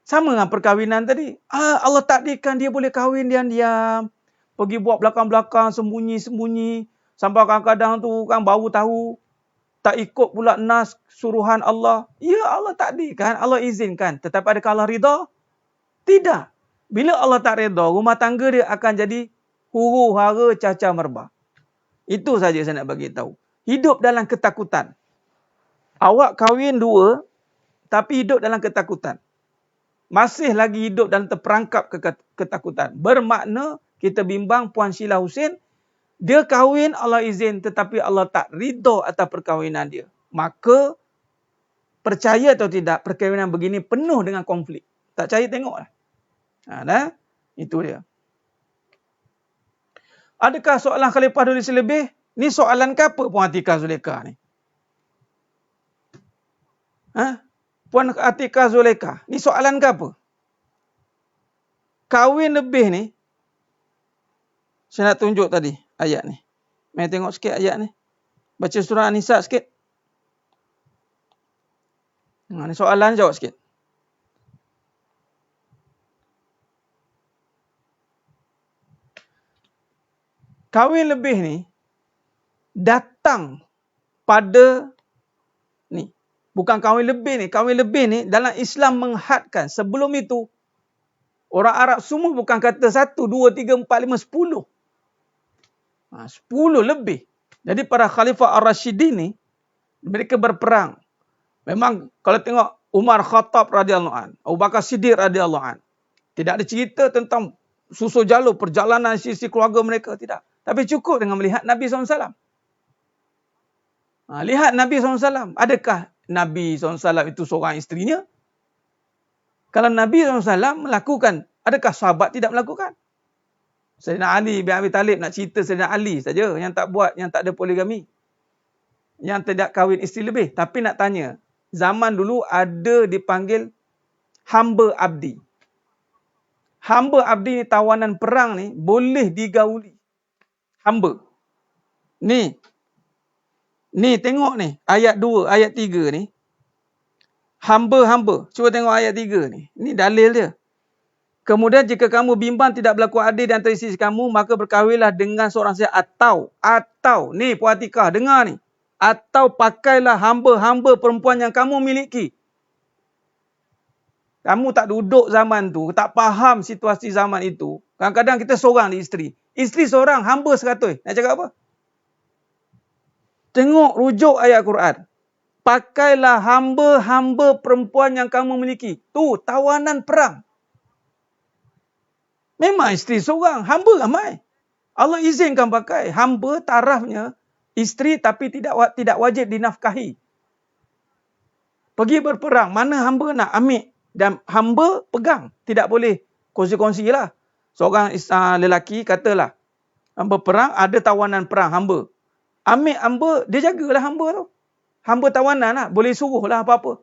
Sama dengan perkahwinan tadi. Allah takdirkan dia boleh kahwin diam-diam. Pergi buat belakang-belakang, sembunyi-sembunyi. Sampai kadang-kadang tu kan baru tahu. Tak ikut pula nas suruhan Allah. Ya, Allah takdirkan, Allah izinkan. Tetapi adakah Allah ridha? Tidak. Bila Allah tak ridha, rumah tangga dia akan jadi huru-hara, caca merbah. Itu saja saya nak bagi tahu. Hidup dalam ketakutan. Awak kahwin dua, tapi hidup dalam ketakutan. Masih lagi hidup dalam terperangkap ketakutan. Bermakna kita bimbang Puan Sheila Hussein, dia kahwin Allah izin tetapi Allah tak ridha atas perkahwinan dia. Maka percaya atau tidak perkahwinan begini penuh dengan konflik. Tak percaya tengoklah. Itu dia. Adakah soalan khalifah tulis lebih? Ni soalan ke apa Puan Atikah Zulekha ni? Puan Atikah Zulekha, ni soalan ke apa? Kahwin lebih ni, saya nak tunjuk tadi ayat ni. Mari tengok sikit ayat ni. Baca surah An-Nisa sikit. Ni soalan, jawab sikit. Kahwin lebih ni datang pada ni. Bukan kahwin lebih ni. Kahwin lebih ni dalam Islam menghadkan. Sebelum itu, orang Arab semua bukan kata 1, 2, 3, 4, 5, 10. 10 lebih. Jadi para Khalifah Ar-Rashidin ni, mereka berperang. Memang kalau tengok Umar Khattab radhiyallahu an, Abu Bakar Siddiq radhiyallahu an. Tidak ada cerita tentang susur jalur perjalanan sisi keluarga mereka, tidak. Tapi cukup dengan melihat Nabi SAW. Lihat Nabi SAW. Adakah Nabi SAW itu seorang isterinya? Kalau Nabi SAW melakukan, adakah sahabat tidak melakukan? Sayyidina Ali bin Abi Talib nak cerita Sayyidina Ali saja yang tak buat, yang tak ada poligami. Yang tidak kahwin isteri lebih. Tapi nak tanya, zaman dulu ada dipanggil hamba abdi. Hamba abdi ni, tawanan perang ni boleh digauli. Hamba. Ni tengok ni ayat 2, ayat 3 ni. Hamba-hamba. Cuba tengok ayat 3 ni. Ni dalil dia. Kemudian jika kamu bimbang tidak berlaku adil di antara isteri kamu, maka berkahwinlah dengan seorang saja atau ni Puan Atikah dengar ni. Atau pakailah hamba-hamba perempuan yang kamu miliki. Kamu tak duduk zaman tu, tak faham situasi zaman itu. Kadang-kadang kita seorang di isteri. Isteri seorang, hamba 100. Nak cakap apa? Tengok rujuk ayat Quran. Pakailah hamba-hamba perempuan yang kamu miliki. Tu, tawanan perang. Memang isteri seorang, hamba ramai. Allah izinkan pakai. Hamba tarafnya isteri tapi tidak wajib dinafkahi. Pergi berperang, mana hamba nak ambil. Dan hamba pegang. Tidak boleh kongsi-kongsi lah. Seorang lelaki katalah, hamba perang, ada tawanan perang hamba. Ambil hamba, dia jagalah hamba tu. Hamba tawanan lah. Boleh suruh lah apa-apa.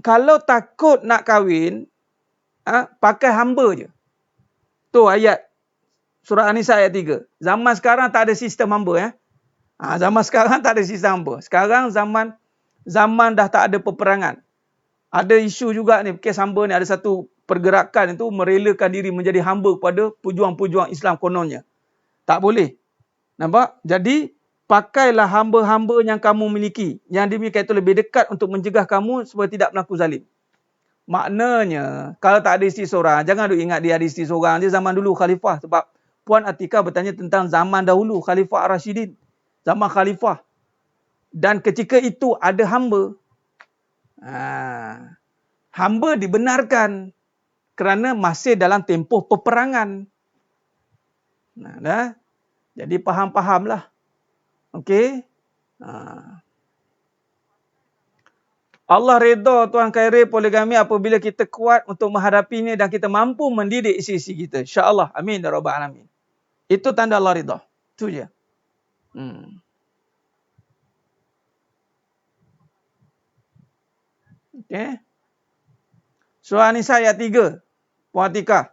Kalau takut nak kahwin, pakai hamba je. Tu ayat surah An-Nisa ayat 3. Zaman sekarang tak ada sistem hamba. Zaman sekarang tak ada sistem hamba. Sekarang zaman dah tak ada peperangan. Ada isu juga ni, kes hamba ni, ada satu pergerakan itu merelakan diri menjadi hamba kepada pejuang-pejuang Islam kononnya. Tak boleh. Nampak? Jadi, pakailah hamba-hamba yang kamu miliki. Yang demikian itu lebih dekat untuk mencegah kamu supaya tidak berlaku zalim. Maknanya, kalau tak ada isteri seorang, jangan duk ingat dia ada isteri seorang. Dia zaman dulu khalifah. Sebab Puan Atikah bertanya tentang zaman dahulu, Khalifah Ar-Rashidin. Zaman khalifah. Dan ketika itu ada hamba. Hamba dibenarkan kerana masih dalam tempoh peperangan. Dah. Jadi faham-fahamlah. Okey. Allah redha Tuan Khairil poligami apabila kita kuat untuk menghadapinya dan kita mampu mendidik isteri-isteri kita. InsyaAllah. Amin ya rabbal alamin. Itu tanda Allah redha. Itu je. Okey. Surah An-Nisa ayat 3. Puan Atikah.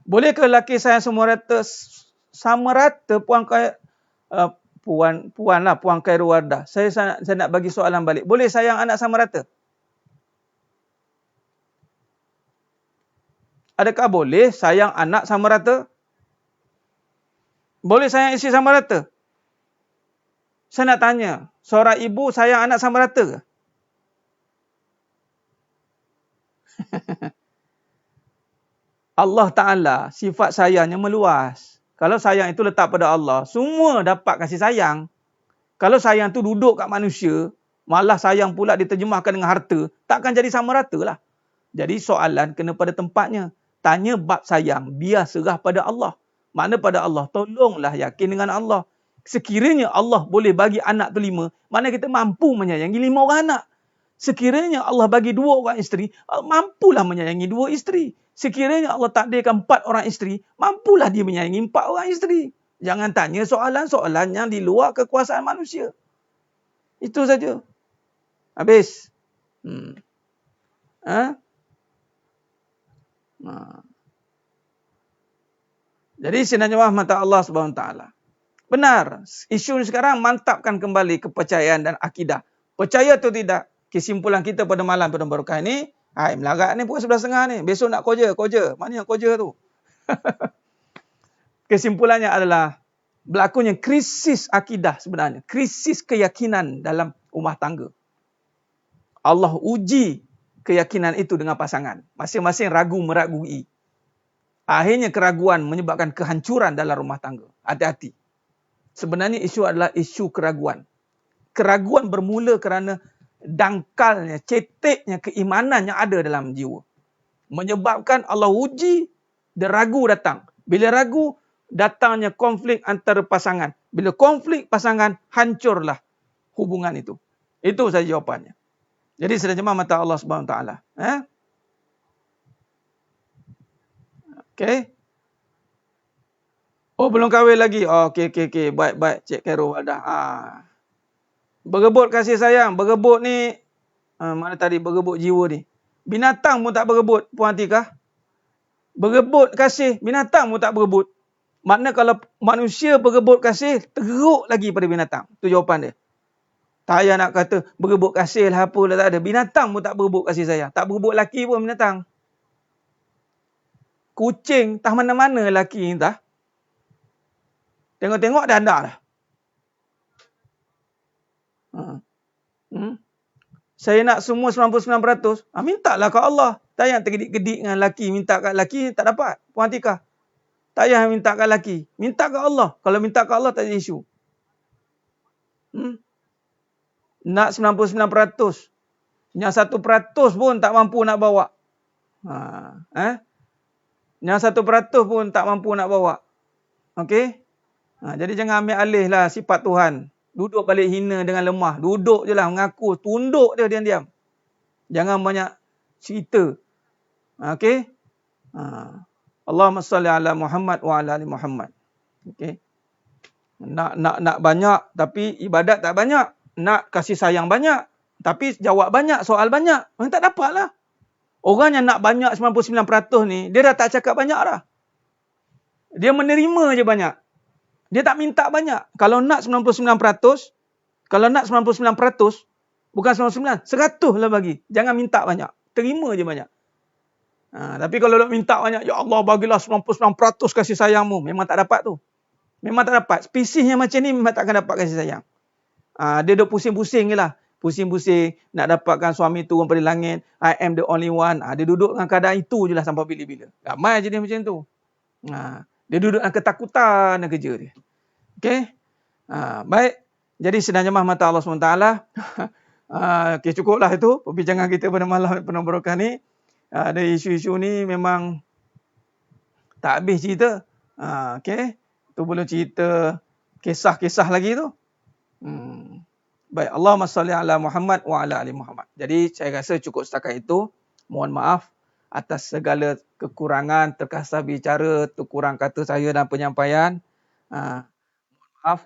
Bolehkah lelaki sayang semua rata sama rata Puan Khairul Wardah. Saya nak bagi soalan balik. Boleh sayang anak sama rata? Adakah boleh sayang anak sama rata? Boleh sayang isteri sama rata? Saya nak tanya, seorang ibu sayang anak sama rata ke? Allah Ta'ala sifat sayangnya meluas. Kalau sayang itu letak pada Allah, semua dapat kasih sayang. Kalau sayang tu duduk kat manusia, malah sayang pula diterjemahkan dengan harta, takkan jadi sama rata lah. Jadi soalan kena pada tempatnya. Tanya bab sayang, biar serah pada Allah. Makna pada Allah, tolonglah yakin dengan Allah. Sekiranya Allah boleh bagi anak tu 5, mana kita mampu menyayangi 5 orang anak. Sekiranya Allah bagi 2 orang isteri, mampulah menyayangi 2 isteri. Sekiranya Allah takdirkan 4 orang isteri, mampulah dia menyayangi 4 orang isteri. Jangan tanya soalan-soalan yang di luar kekuasaan manusia. Itu saja. Habis. Jadi sebenarnya rahmat Allah Subhanahu Wa Taala. Benar, isu sekarang mantapkan kembali kepercayaan dan akidah. Percaya atau tidak? Kesimpulan kita pada malam pada barakah ini, melarat ni pukul 11.30 ni. Besok nak koja. Mana yang koja tu? Kesimpulannya adalah berlakunya krisis akidah sebenarnya. Krisis keyakinan dalam rumah tangga. Allah uji keyakinan itu dengan pasangan. Masing-masing ragu meragui. Akhirnya keraguan menyebabkan kehancuran dalam rumah tangga. Hati-hati. Sebenarnya isu adalah isu keraguan. Keraguan bermula kerana dangkalnya, ceteknya keimanan yang ada dalam jiwa. Menyebabkan Allah uji dan ragu datang. Bila ragu, datangnya konflik antara pasangan. Bila konflik pasangan, hancurlah hubungan itu. Itu saja jawapannya. Jadi seterjemah mata Allah Subhanahu Wa Taala. Okey. Oh, belum kahwin lagi. Oh, okey. Baik. Cik Khairul dah. Berebut kasih sayang. Berebut ni, mana tadi berebut jiwa ni. Binatang pun tak berebut, Puan Atikah. Berebut kasih, binatang pun tak berebut. Makna kalau manusia berebut kasih, teruk lagi pada binatang. Itu jawapan dia. Tak payah nak kata berebut kasih lah apa lah, tak ada. Binatang pun tak berebut kasih sayang. Tak berebut laki pun binatang. Kucing, tah mana-mana laki entah. Tengok-tengok dah ada dah. Saya nak semua 99%. Mintalah kat Allah. Tak payah tergedik-gedik dengan laki. Minta kat laki, tak dapat. Puan Atikah. Tak payah minta kat laki. Minta kat Allah. Kalau minta kat Allah, tak ada isu. Nak 99%. Yang 1% pun tak mampu nak bawa. Yang 1% pun tak mampu nak bawa. Okey? Jadi jangan ambil alih lah sifat Tuhan. Duduk balik hina dengan lemah. Duduk je lah mengaku. Tunduk dia diam-diam. Jangan banyak cerita. Okey? Allahumma salli ala Muhammad wa ala ali Muhammad. Okey? Nak banyak tapi ibadat tak banyak. Nak kasih sayang banyak. Tapi jawab banyak, soal banyak. Orang tak dapat lah. Orang yang nak banyak 99% ni, dia dah tak cakap banyak dah. Dia menerima je banyak. Dia tak minta banyak. Kalau nak 99%, bukan 99, 100 lah bagi. Jangan minta banyak. Terima je banyak. Tapi kalau nak minta banyak, ya Allah bagilah 99% kasih sayangmu. Memang tak dapat tu. Memang tak dapat. Spesies yang macam ni memang tak akan dapat kasih sayang. Dia duk pusing-pusing je lah. Pusing-pusing nak dapatkan suami turun pada langit. I am the only one. Dia duduk dengan keadaan itu je lah sampai bila-bila. Ramai je dia macam tu. Dia duduk dengan ketakutan dan kerja dia. Okey. Baik. Jadi sedang jemaah mata Allah SWT. Okey, cukuplah itu perbincangan kita pada malam penuh berkah ni. Ada isu-isu ni memang tak habis cerita. Okey. Tu belum cerita kisah-kisah lagi tu. Baik, Allahumma salli ala Muhammad wa ala ali Muhammad. Jadi saya rasa cukup setakat itu. Mohon maaf atas segala kekurangan, terkasar bicara, terkurang kata saya dan penyampaian. Mohon maaf.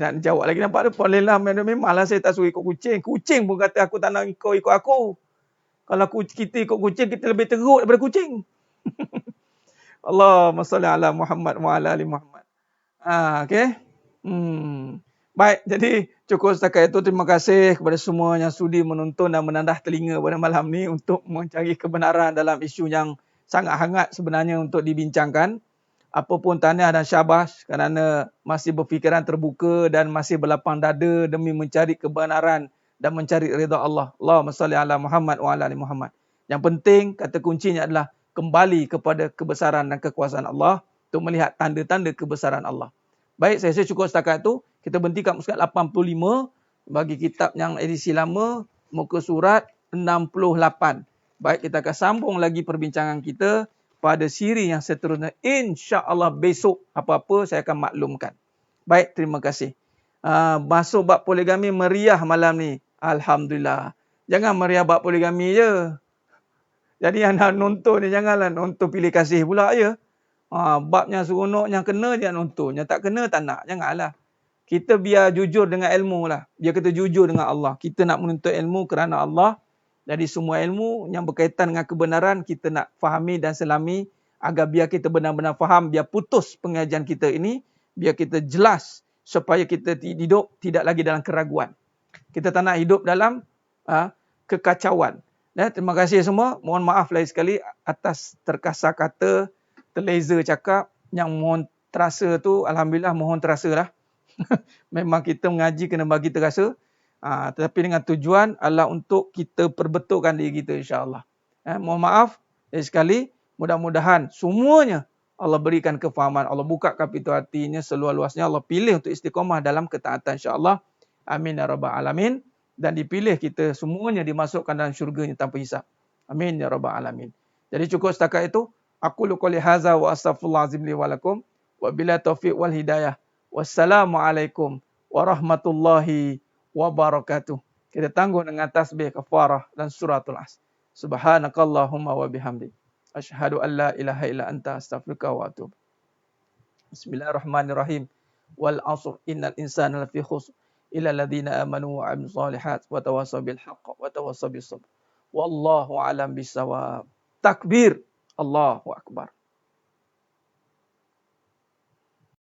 Nak jawab lagi nampak tu. Memanglah saya tak suruh ikut kucing. Kucing pun kata aku tak nak ikut aku. Kalau kita ikut kucing, kita lebih teruk daripada kucing. Allahumma salli ala Muhammad wa ala ali Muhammad. Okey. Baik, jadi cukup setakat itu. Terima kasih kepada semua yang sudi menonton dan menandah telinga pada malam ni untuk mencari kebenaran dalam isu yang sangat hangat sebenarnya untuk dibincangkan. Apapun tahniah dan syabas kerana masih berfikiran terbuka dan masih berlapang dada demi mencari kebenaran dan mencari redha Allah. Allahumma salli ala Muhammad wa ala ali Muhammad. Yang penting, kata kuncinya adalah kembali kepada kebesaran dan kekuasaan Allah untuk melihat tanda-tanda kebesaran Allah. Baik, saya cukup setakat itu. Kita berhenti kat muka 85 bagi kitab yang edisi lama, muka surat 68. Baik, kita akan sambung lagi perbincangan kita pada siri yang seterusnya. InsyaAllah besok apa-apa saya akan maklumkan. Baik, terima kasih. Masuk bab poligami meriah malam ni. Alhamdulillah. Jangan meriah bab poligami je. Jadi yang nak nonton ni janganlah nonton pilih kasih pula ya. Bab yang seronok, yang kena dia nonton. Yang tak kena tak nak. Janganlah. Kita biar jujur dengan ilmu lah. Biar kita jujur dengan Allah. Kita nak menuntut ilmu kerana Allah. Jadi semua ilmu yang berkaitan dengan kebenaran kita nak fahami dan selami. Agar biar kita benar-benar faham. Biar putus pengajian kita ini. Biar kita jelas. Supaya kita hidup tidak lagi dalam keraguan. Kita tak nak hidup dalam kekacauan. Terima kasih semua. Mohon maaf lagi sekali atas terkasar kata, terleza cakap. Yang mohon terasa tu, Alhamdulillah mohon terasa lah. Memang kita mengaji kena bagi terasa. Tetapi dengan tujuan adalah untuk kita perbetulkan diri kita, insya-Allah. Mohon maaf sekali, mudah-mudahan semuanya Allah berikan kefahaman, Allah bukakan pintu hatinya seluas-luasnya, Allah pilih untuk istiqamah dalam ketaatan, insya-Allah. Amin ya rabbal alamin. Dan dipilih kita semuanya dimasukkan dalam syurganya tanpa hisab. Amin ya rabbal alamin. Jadi cukup setakat itu. Aku qouli hadza wa astaghfirullah azim li wa lakum. Wa bila taufiq wal hidayah. Wassalamualaikum warahmatullahi wabarakatuh. Kita tangguh dengan tasbih kafarah dan suratul As. Subhanakallahumma wa bihamdik. Asyhadu an la ilaha illa anta astaghfiruka wa atubu. Bismillahirrahmanirrahim. Wal 'ashr innal insana lafi khusr illa alladziina aamanu wa 'amilus shalihaat wa tawassaw bil haqq wa tawassaw bis sabr. Wallahu a'lam bissawab. Takbir. Allahu akbar.